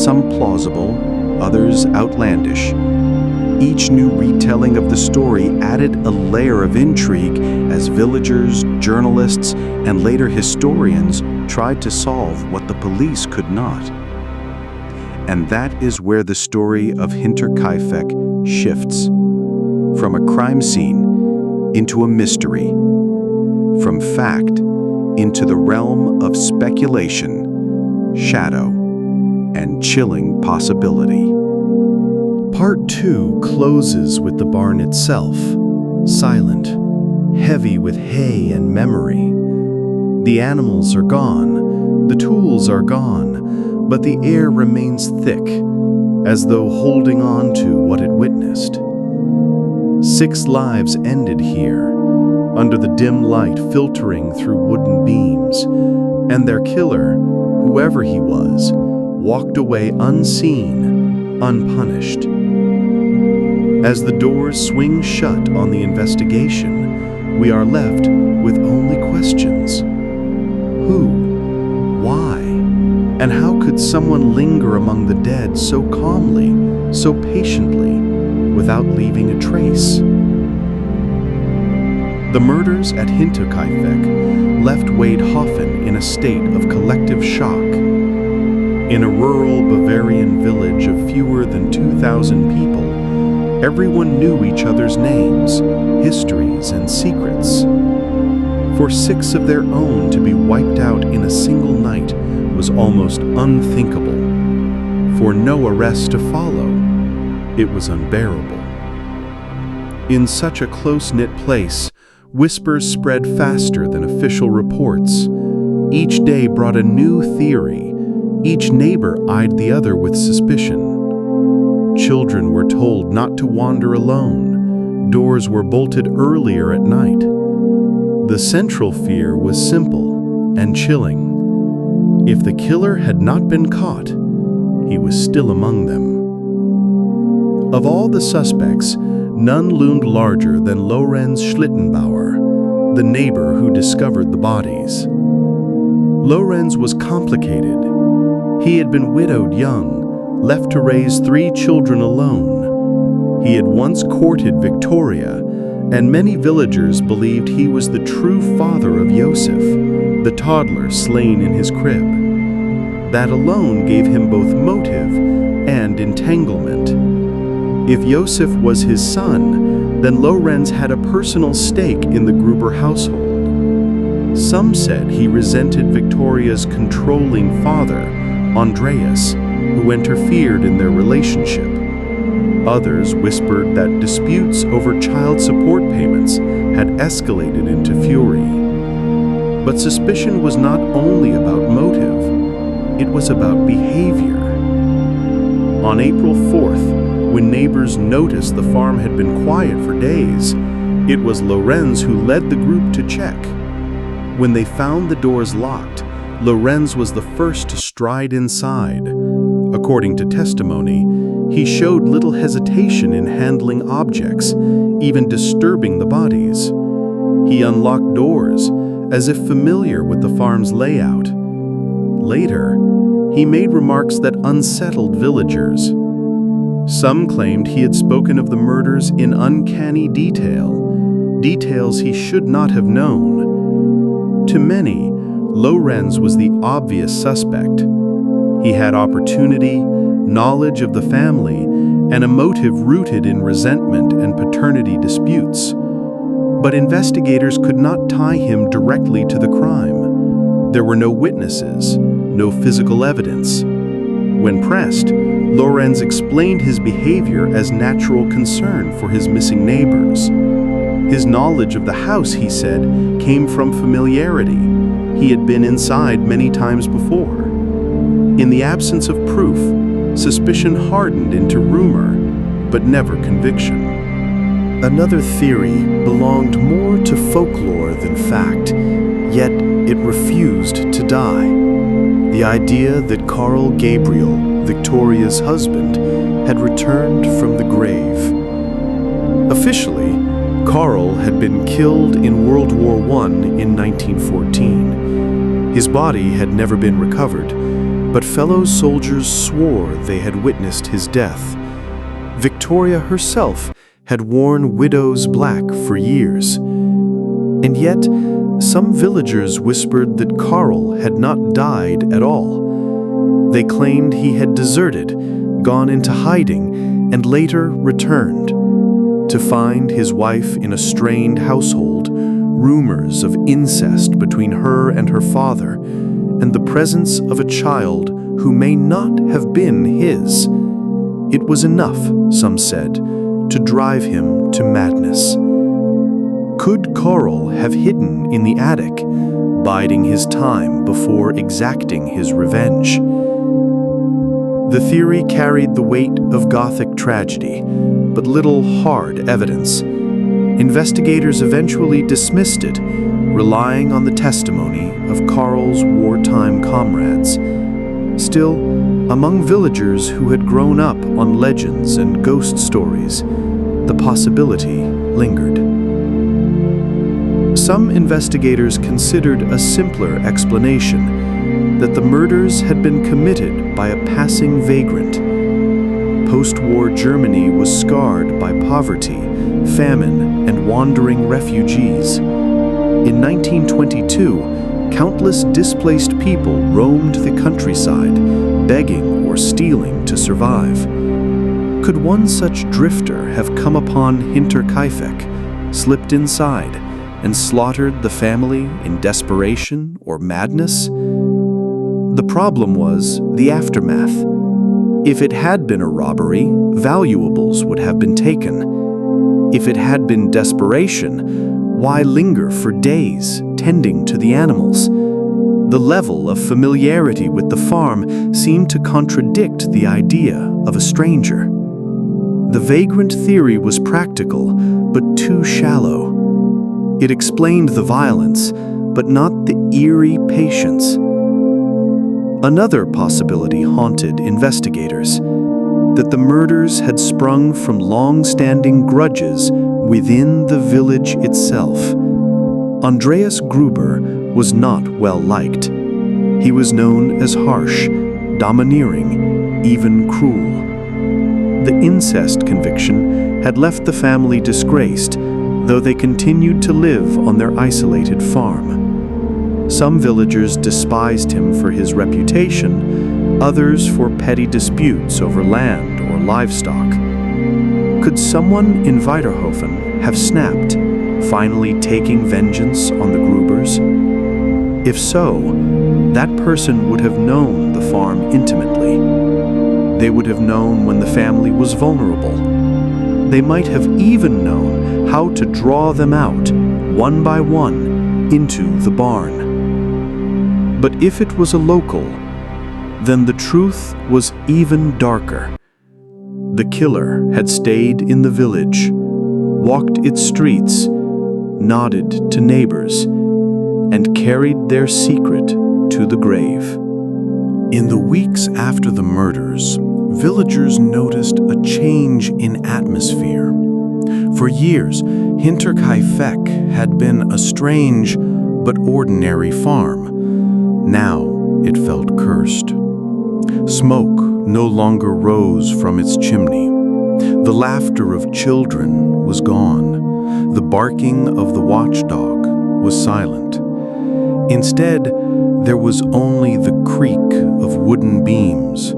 some plausible, others outlandish. Each new retelling of the story added a layer of intrigue as villagers, journalists, and later historians tried to solve what the police could not. And that is where the story of Hinterkaifeck shifts. From a crime scene into a mystery. From fact into the realm of speculation, shadow, and chilling possibility. Part 2 closes with the barn itself, silent, heavy with hay and memory. The animals are gone, the tools are gone, but the air remains thick, as though holding on to what it witnessed. 6 lives ended here, under the dim light filtering through wooden beams, and their killer, whoever he was, walked away unseen, unpunished. As the doors swing shut on the investigation, we are left with only questions. Who? Why? And how could someone linger among the dead so calmly, so patiently, without leaving a trace? The murders at Hinterkaifeck left Waidhofen in a state of collective shock. In a rural Bavarian village of fewer than 2,000 people, everyone knew each other's names, histories, and secrets. For 6 of their own to be wiped out in a single night was almost unthinkable. For no arrest to follow, it was unbearable. In such a close-knit place, whispers spread faster than official reports. Each day brought a new theory. Each neighbor eyed the other with suspicion. Children were told not to wander alone. Doors were bolted earlier at night. The central fear was simple and chilling. If the killer had not been caught, he was still among them. Of all the suspects, none loomed larger than Lorenz Schlittenbauer, the neighbor who discovered the bodies. Lorenz was complicated. He had been widowed young, left to raise 3 children alone. He had once courted Victoria, and many villagers believed he was the true father of Josef, the toddler slain in his crib. That alone gave him both motive and entanglement. If Josef was his son, then Lorenz had a personal stake in the Gruber household. Some said he resented Victoria's controlling father, Andreas, who interfered in their relationship. Others whispered that disputes over child support payments had escalated into fury. But suspicion was not only about motive, it was about behavior. On April 4th, when neighbors noticed the farm had been quiet for days, it was Lorenz who led the group to check. When they found the doors locked, Lorenz was the first to stride inside. According to testimony, he showed little hesitation in handling objects, even disturbing the bodies. He unlocked doors, as if familiar with the farm's layout. Later, he made remarks that unsettled villagers. Some claimed he had spoken of the murders in uncanny detail, details he should not have known. To many, Lorenz was the obvious suspect. He had opportunity, knowledge of the family, and a motive rooted in resentment and paternity disputes. But investigators could not tie him directly to the crime. There were no witnesses, no physical evidence. When pressed, Lorenz explained his behavior as natural concern for his missing neighbors. His knowledge of the house, he said, came from familiarity. He had been inside many times before. In the absence of proof, suspicion hardened into rumor, but never conviction. Another theory belonged more to folklore than fact, yet it refused to die. The idea that Carl Gabriel, Victoria's husband, had returned from the grave. Officially, Carl had been killed in World War I in 1914. His body had never been recovered, but fellow soldiers swore they had witnessed his death. Victoria herself had worn widow's black for years. And yet, some villagers whispered that Carl had not died at all. They claimed he had deserted, gone into hiding, and later returned. To find his wife in a strained household, rumors of incest between her and her father, and the presence of a child who may not have been his. It was enough, some said, to drive him to madness. Could Carl have hidden in the attic, biding his time before exacting his revenge? The theory carried the weight of Gothic tragedy, but little hard evidence. Investigators eventually dismissed it, relying on the testimony of Carl's wartime comrades. Still, among villagers who had grown up on legends and ghost stories, the possibility lingered. Some investigators considered a simpler explanation, that the murders had been committed by a passing vagrant. Post-war Germany was scarred by poverty, famine, and wandering refugees. In 1922, countless displaced people roamed the countryside, begging or stealing to survive. Could one such drifter have come upon Hinterkaifeck, slipped inside, and slaughtered the family in desperation or madness? The problem was the aftermath. If it had been a robbery, valuables would have been taken. If it had been desperation, why linger for days, tending to the animals? The level of familiarity with the farm seemed to contradict the idea of a stranger. The vagrant theory was practical, but too shallow. It explained the violence, but not the eerie patience. Another possibility haunted investigators, that the murders had sprung from long-standing grudges within the village itself. Andreas Gruber was not well liked. He was known as harsh, domineering, even cruel. The incest conviction had left the family disgraced, though they continued to live on their isolated farm. Some villagers despised him for his reputation, others for petty disputes over land or livestock. Could someone in Weiterhofen have snapped, finally taking vengeance on the Grubers? If so, that person would have known the farm intimately. They would have known when the family was vulnerable. They might have even known how to draw them out, one by one, into the barn. But if it was a local, then the truth was even darker. The killer had stayed in the village, walked its streets, nodded to neighbors, and carried their secret to the grave. In the weeks after the murders, villagers noticed a change in atmosphere. For years, Hinterkaifeck had been a strange but ordinary farm. Now it felt cursed. Smoke no longer rose from its chimney. The laughter of children was gone. The barking of the watchdog was silent. Instead, there was only the creak of wooden beams,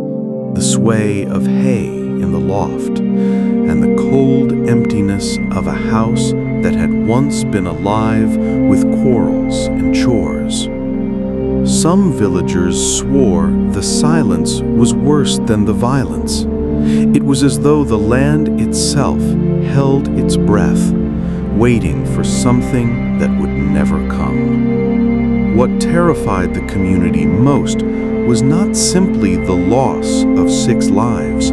the sway of hay in the loft, and the cold emptiness of a house that had once been alive with quarrels and chores. Some villagers swore the silence was worse than the violence. It was as though the land itself held its breath, waiting for something that would never come. What terrified the community most was not simply the loss of 6 lives.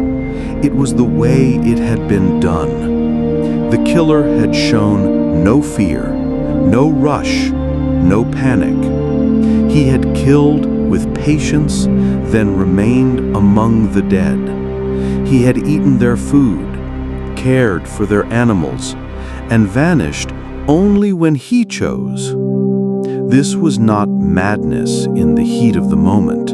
It was the way it had been done. The killer had shown no fear, no rush, no panic. He had killed with patience, then remained among the dead. He had eaten their food, cared for their animals, and vanished only when he chose. This was not madness in the heat of the moment.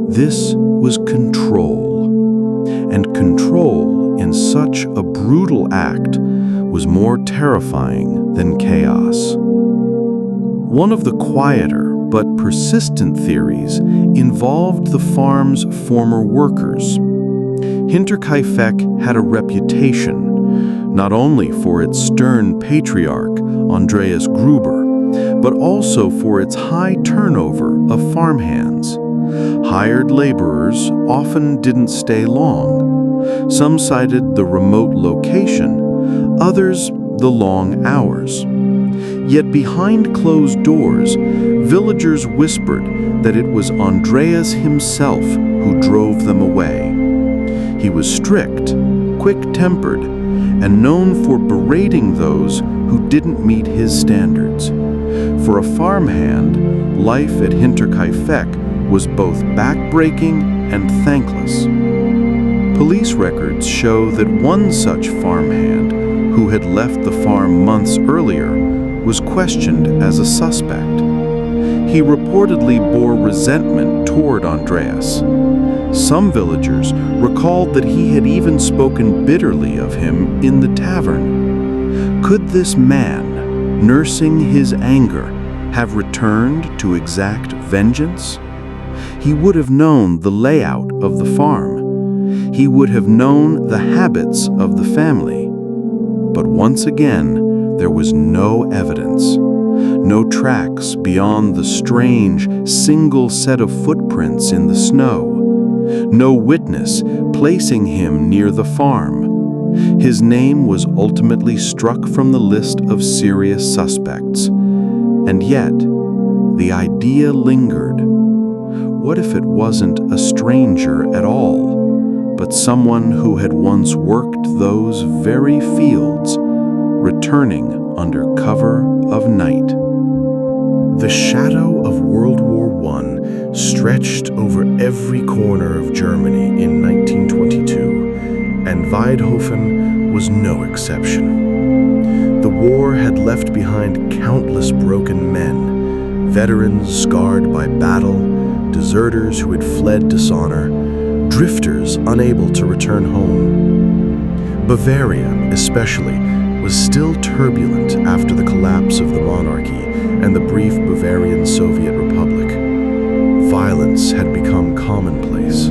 This was control. And control in such a brutal act was more terrifying than chaos. One of the quieter but persistent theories involved the farm's former workers. Hinterkaifeck had a reputation, not only for its stern patriarch, Andreas Gruber, but also for its high turnover of farmhands. Hired laborers often didn't stay long. Some cited the remote location, others the long hours. Yet behind closed doors, villagers whispered that it was Andreas himself who drove them away. He was strict, quick-tempered, and known for berating those who didn't meet his standards. For a farmhand, life at Hinterkaifeck was both backbreaking and thankless. Police records show that one such farmhand, who had left the farm months earlier, was questioned as a suspect. He reportedly bore resentment toward Andreas. Some villagers recalled that he had even spoken bitterly of him in the tavern. Could this man, nursing his anger, have returned to exact vengeance? He would have known the layout of the farm. He would have known the habits of the family. But once again, there was no evidence. No tracks beyond the strange single set of footprints in the snow. No witness placing him near the farm. His name was ultimately struck from the list of serious suspects. And yet, the idea lingered. What if it wasn't a stranger at all, but someone who had once worked those very fields, returning under cover of night? The shadow of World War I stretched over every corner of Germany in 1922, and Weidhofen was no exception. The war had left behind countless broken men, veterans scarred by battle, deserters who had fled dishonor, drifters unable to return home. Bavaria, especially, was still turbulent after the collapse of the monarchy and the brief Bavarian Soviet Republic. Violence had become commonplace.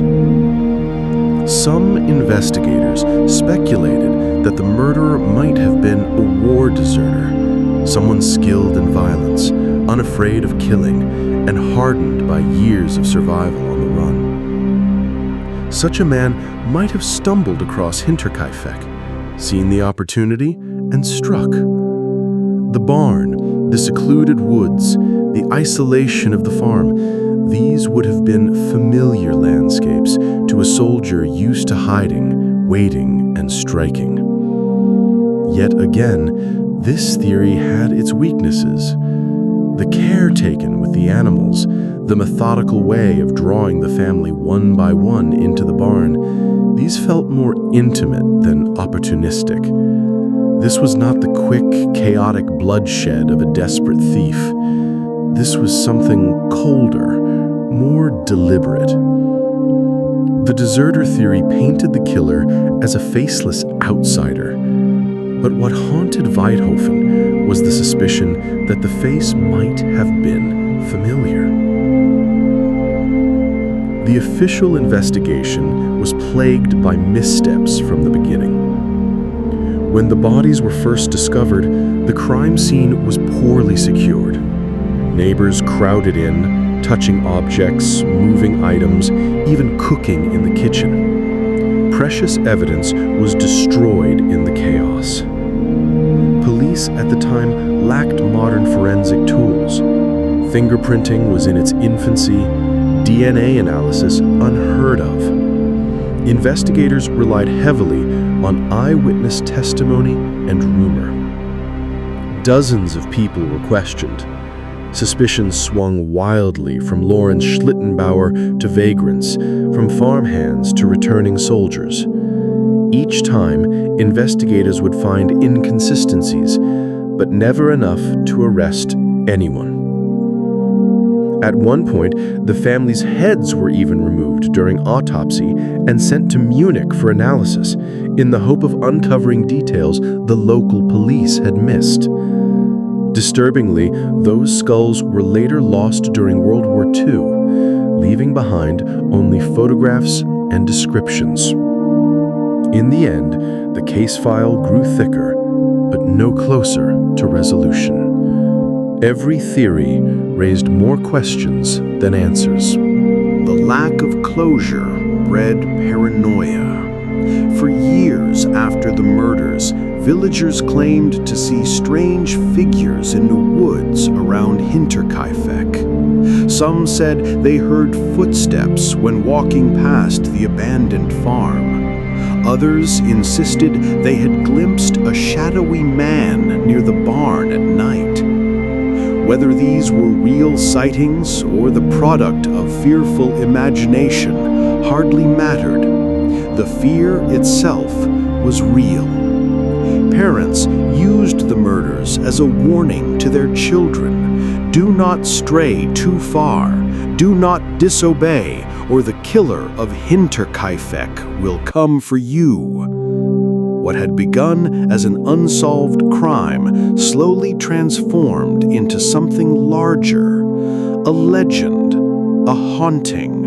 Some investigators speculated that the murderer might have been a war deserter, someone skilled in violence, unafraid of killing, and hardened by years of survival on the run. Such a man might have stumbled across Hinterkaifeck, seen the opportunity, and struck. The barn, the secluded woods, the isolation of the farm, these would have been familiar landscapes to a soldier used to hiding, waiting, and striking. Yet again, this theory had its weaknesses. The care taken with the animals, the methodical way of drawing the family one by one into the barn, these felt more intimate than opportunistic. This was not the quick, chaotic bloodshed of a desperate thief. This was something colder, more deliberate. The deserter theory painted the killer as a faceless outsider. But what haunted Weidhofen was the suspicion that the face might have been familiar. The official investigation was plagued by missteps from the beginning. When the bodies were first discovered, the crime scene was poorly secured. Neighbors crowded in, touching objects, moving items, even cooking in the kitchen. Precious evidence was destroyed in the chaos. Police at the time lacked modern forensic tools. Fingerprinting was in its infancy, DNA analysis unheard of. Investigators relied heavily on eyewitness testimony and rumor. Dozens of people were questioned. Suspicions swung wildly from Lawrence Schlittenbauer to vagrants, from farmhands to returning soldiers. Each time, investigators would find inconsistencies, but never enough to arrest anyone. At one point, the family's heads were even removed during autopsy and sent to Munich for analysis, in the hope of uncovering details the local police had missed. Disturbingly, those skulls were later lost during World War II, leaving behind only photographs and descriptions. In the end, the case file grew thicker, but no closer to resolution. Every theory raised more questions than answers. The lack of closure bred paranoia. For years after the murders, villagers claimed to see strange figures in the woods around Hinterkaifeck. Some said they heard footsteps when walking past the abandoned farm. Others insisted they had glimpsed a shadowy man near the barn at night. Whether these were real sightings or the product of fearful imagination hardly mattered. The fear itself was real. Parents used the murders as a warning to their children. Do not stray too far. Do not disobey, or the killer of Hinterkaifeck will come for you. What had begun as an unsolved crime slowly transformed into something larger, a legend, a haunting,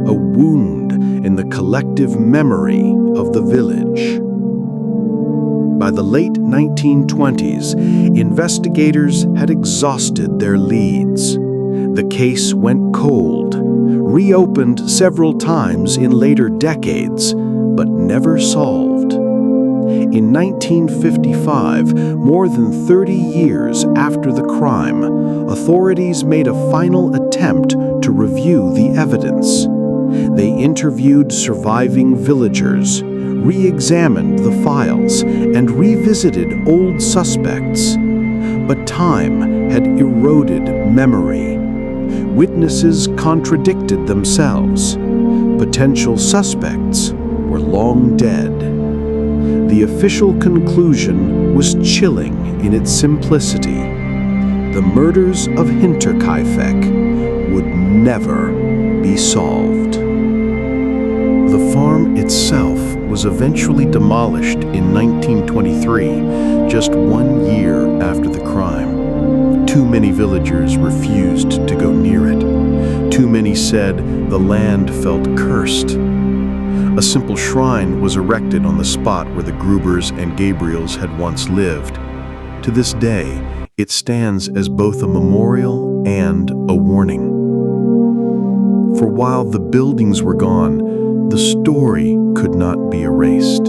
a wound in the collective memory of the village. By the late 1920s, investigators had exhausted their leads. The case went cold, reopened several times in later decades, but never solved. In 1955, more than 30 years after the crime, authorities made a final attempt to review the evidence. They interviewed surviving villagers, re-examined the files, and revisited old suspects. But time had eroded memory. Witnesses contradicted themselves. Potential suspects were long dead. The official conclusion was chilling in its simplicity. The murders of Hinterkaifeck would never be solved. The farm itself was eventually demolished in 1923, just 1 year after the crime. Too many villagers refused to go near it. Too many said the land felt cursed. A simple shrine was erected on the spot where the Grubers and Gabriels had once lived. To this day, it stands as both a memorial and a warning. For while the buildings were gone, the story could not be erased.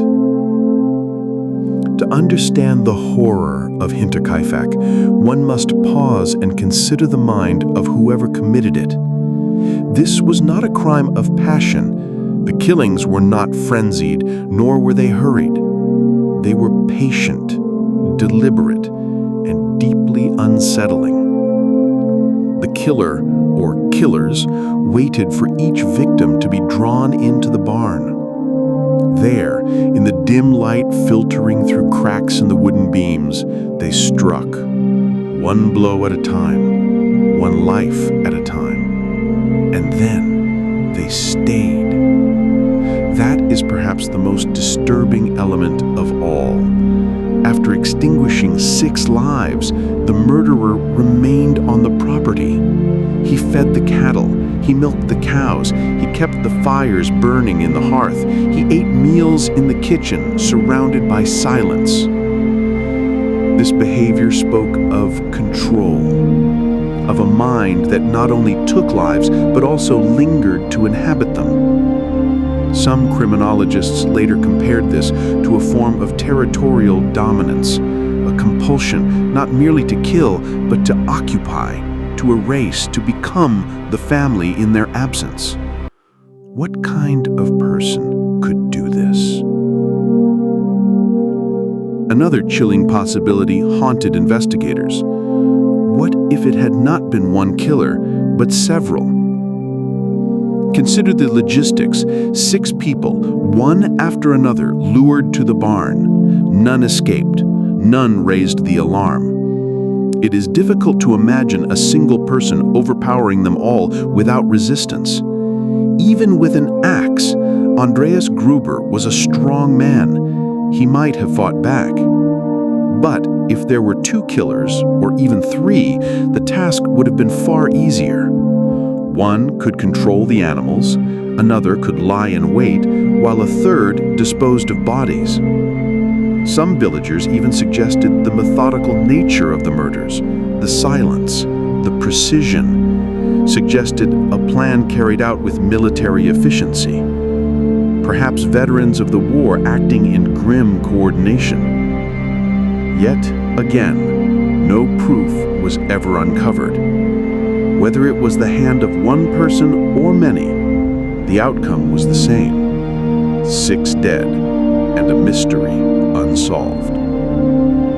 To understand the horror of Hinterkaifeck, one must pause and consider the mind of whoever committed it. This was not a crime of passion. The killings were not frenzied, nor were they hurried. They were patient, deliberate, and deeply unsettling. The killer, or killers, waited for each victim to be drawn into the barn. There, in the dim light filtering through cracks in the wooden beams, they struck, one blow at a time, one life at a time. And then they stayed. That is perhaps the most disturbing element of all. After extinguishing 6 lives, the murderer remained on the property. He fed the cattle, he milked the cows, he kept the fires burning in the hearth, he ate meals in the kitchen, surrounded by silence. This behavior spoke of control, of a mind that not only took lives, but also lingered to inhabit them. Some criminologists later compared this to a form of territorial dominance, a compulsion not merely to kill, but to occupy, to erase, to become the family in their absence. What kind of person could do this? Another chilling possibility haunted investigators. What if it had not been one killer, but several? Consider the logistics. 6 people, one after another, lured to the barn. None escaped. None raised the alarm. It is difficult to imagine a single person overpowering them all without resistance. Even with an axe, Andreas Gruber was a strong man. He might have fought back. But if there were 2 killers, or even 3, the task would have been far easier. One could control the animals, another could lie in wait, while a third disposed of bodies. Some villagers even suggested the methodical nature of the murders, the silence, the precision, suggested a plan carried out with military efficiency. Perhaps veterans of the war acting in grim coordination. Yet, again, no proof was ever uncovered. Whether it was the hand of one person or many, the outcome was the same. 6 dead, and a mystery unsolved.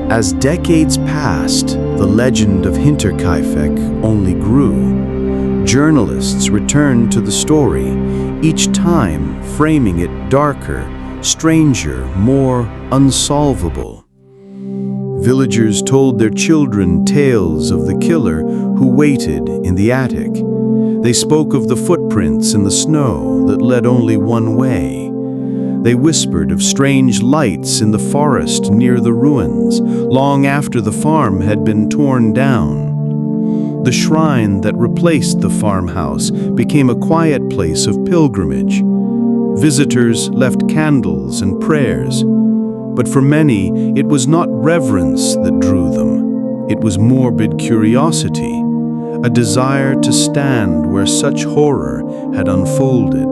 As decades passed, the legend of Hinterkaifeck only grew. Journalists returned to the story, each time framing it darker, stranger, more unsolvable. Villagers told their children tales of the killer who waited in the attic. They spoke of the footprints in the snow that led only one way. They whispered of strange lights in the forest near the ruins, long after the farm had been torn down. The shrine that replaced the farmhouse became a quiet place of pilgrimage. Visitors left candles and prayers. But for many, it was not reverence that drew them. It was morbid curiosity, a desire to stand where such horror had unfolded.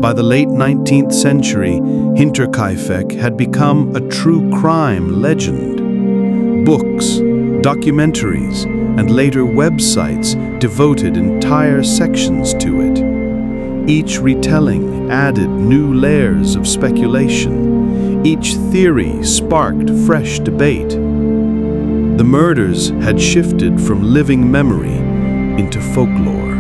By the late 19th century, Hinterkaifeck had become a true crime legend. Books, documentaries, and later websites devoted entire sections to it. Each retelling added new layers of speculation. Each theory sparked fresh debate. The murders had shifted from living memory into folklore.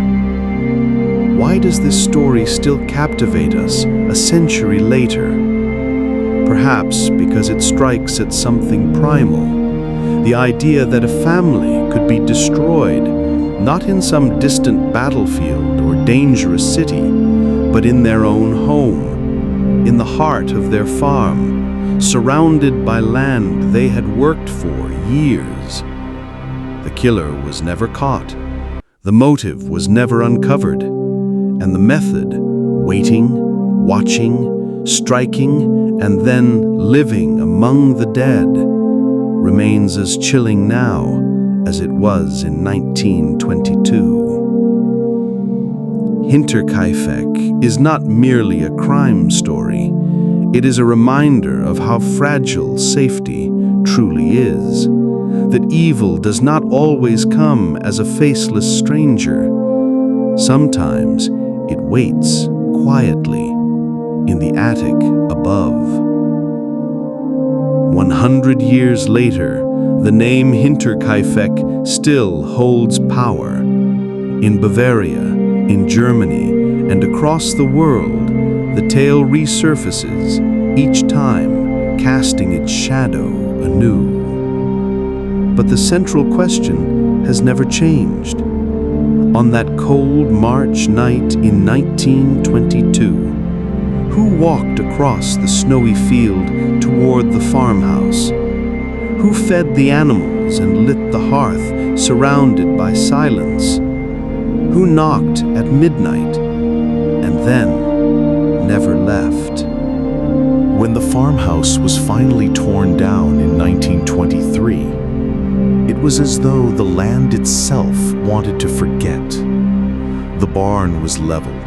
Why does this story still captivate us a century later? Perhaps because it strikes at something primal, the idea that a family could be destroyed, not in some distant battlefield or dangerous city, but in their own home, in the heart of their farm, surrounded by land they had worked for years. The killer was never caught, the motive was never uncovered, and the method, waiting, watching, striking, and then living among the dead, remains as chilling now as it was in 1922. Hinterkaifeck is not merely a crime story. It is a reminder of how fragile safety truly is, that evil does not always come as a faceless stranger. Sometimes it waits quietly in the attic above. 100 years later, the name Hinterkaifeck still holds power. In Bavaria, in Germany, and across the world, the tale resurfaces, each time casting its shadow anew. But the central question has never changed. On that cold March night in 1922, who walked across the snowy field toward the farmhouse? Who fed the animals and lit the hearth surrounded by silence? Who knocked at midnight and then never left? When the farmhouse was finally torn down in 1923, it It was as though the land itself wanted to forget. The barn was leveled,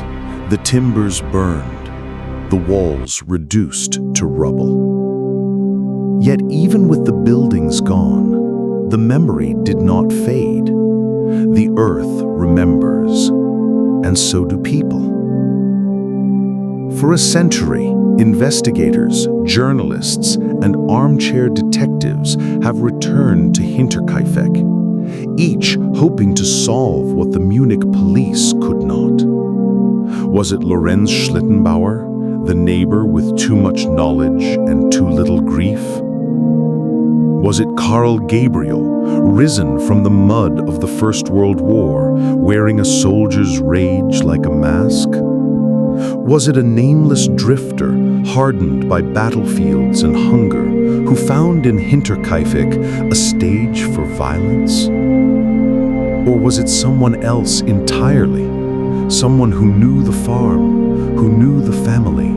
the timbers burned, the walls reduced to rubble. Yet even with the buildings gone, the memory did not fade. The earth remembers, and so do people. For a century, investigators, journalists, and armchair detectives have returned to Hinterkaifeck, each hoping to solve what the Munich police could not. Was it Lorenz Schlittenbauer, the neighbor with too much knowledge and too little grief? Was it Karl Gabriel, risen from the mud of the First World War, wearing a soldier's rage like a mask? Was it a nameless drifter, hardened by battlefields and hunger, who found in Hinterkaifeck a stage for violence? Or was it someone else entirely? Someone who knew the farm, who knew the family,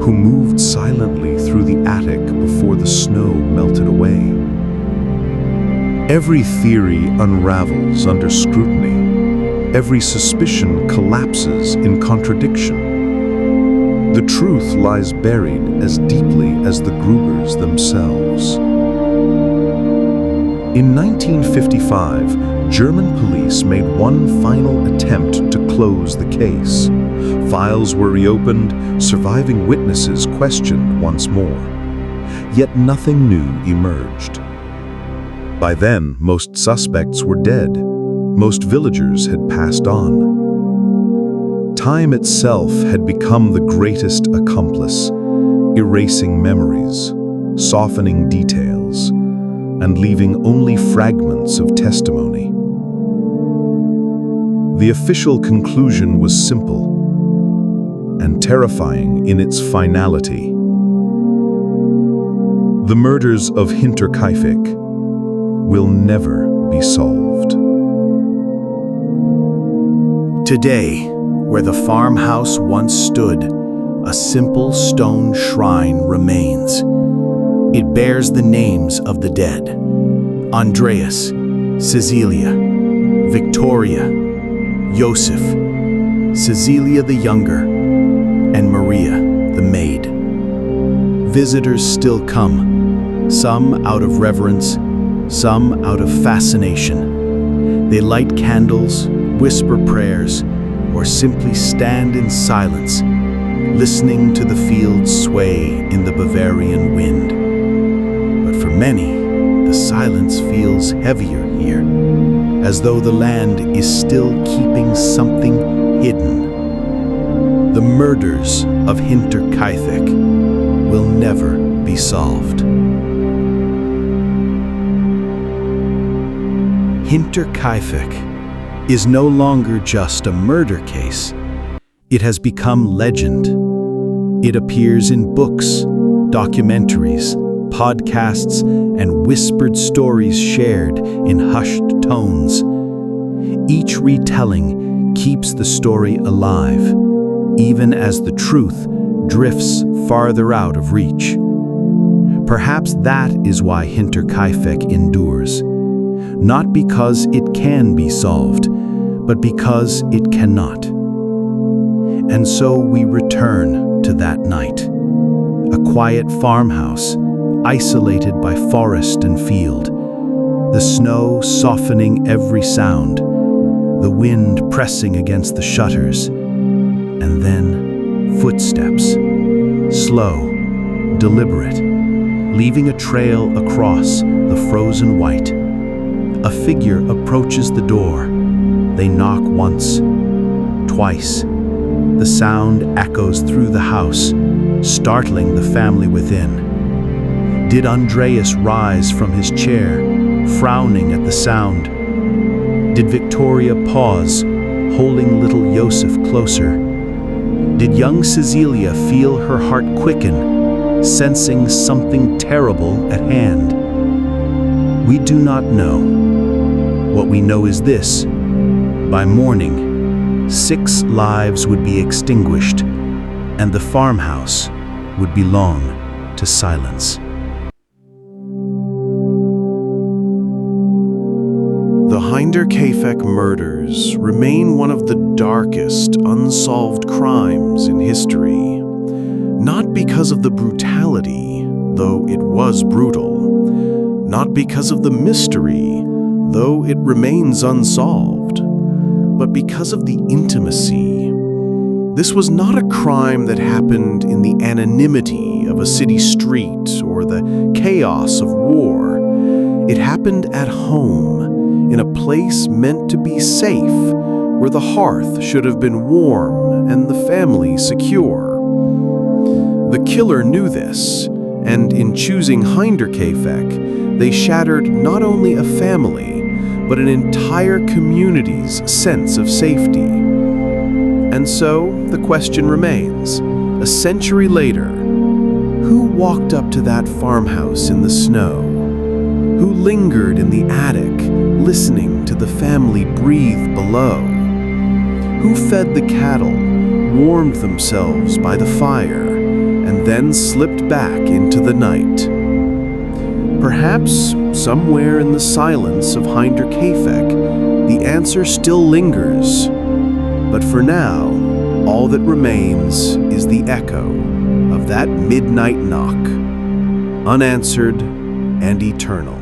who moved silently through the attic before the snow melted away? Every theory unravels under scrutiny. Every suspicion collapses in contradiction. The truth lies buried as deeply as the Grubers themselves. In 1955, German police made one final attempt to close the case. Files were reopened, surviving witnesses questioned once more. Yet nothing new emerged. By then, most suspects were dead. Most villagers had passed on. Time itself had become the greatest accomplice, erasing memories, softening details, and leaving only fragments of testimony. The official conclusion was simple and terrifying in its finality. The murders of Hinterkaifeck will never be solved. Today, where the farmhouse once stood, a simple stone shrine remains. It bears the names of the dead: Andreas, Cecilia, Victoria, Joseph, Cecilia the younger, and Maria the maid. Visitors still come, some out of reverence, some out of fascination. They light candles, whisper prayers, or simply stand in silence, listening to the fields sway in the Bavarian wind. But for many, the silence feels heavier here, as though the land is still keeping something hidden. The murders of Hinterkaifeck will never be solved. Hinterkaifeck is no longer just a murder case. It has become legend. It appears in books, documentaries, podcasts, and whispered stories shared in hushed tones. Each retelling keeps the story alive, even as the truth drifts farther out of reach. Perhaps that is why Hinterkaifeck endures. Not because it can be solved, but because it cannot. And so we return to that night. A quiet farmhouse, isolated by forest and field. The snow softening every sound, the wind pressing against the shutters, and then footsteps, slow, deliberate, leaving a trail across the frozen white. A figure approaches the door. They knock once, twice. The sound echoes through the house, startling the family within. Did Andreas rise from his chair, frowning at the sound? Did Victoria pause, holding little Joseph closer? Did young Cecilia feel her heart quicken, sensing something terrible at hand? We do not know. What we know is this: by morning, 6 lives would be extinguished, and the farmhouse would belong to silence. Hinderkefek murders remain one of the darkest unsolved crimes in history. Not because of the brutality, though it was brutal. Not because of the mystery, though it remains unsolved. But because of the intimacy. This was not a crime that happened in the anonymity of a city street or the chaos of war. It happened at home, in a place meant to be safe, where the hearth should have been warm and the family secure. The killer knew this, and in choosing Hinderkefek, they shattered not only a family, but an entire community's sense of safety. And so, the question remains, a century later, who walked up to that farmhouse in the snow? Who lingered in the attic, listening to the family breathe below? Who fed the cattle, warmed themselves by the fire, and then slipped back into the night? Perhaps, somewhere in the silence of Hinderkefek, the answer still lingers. But for now, all that remains is the echo of that midnight knock, unanswered and eternal.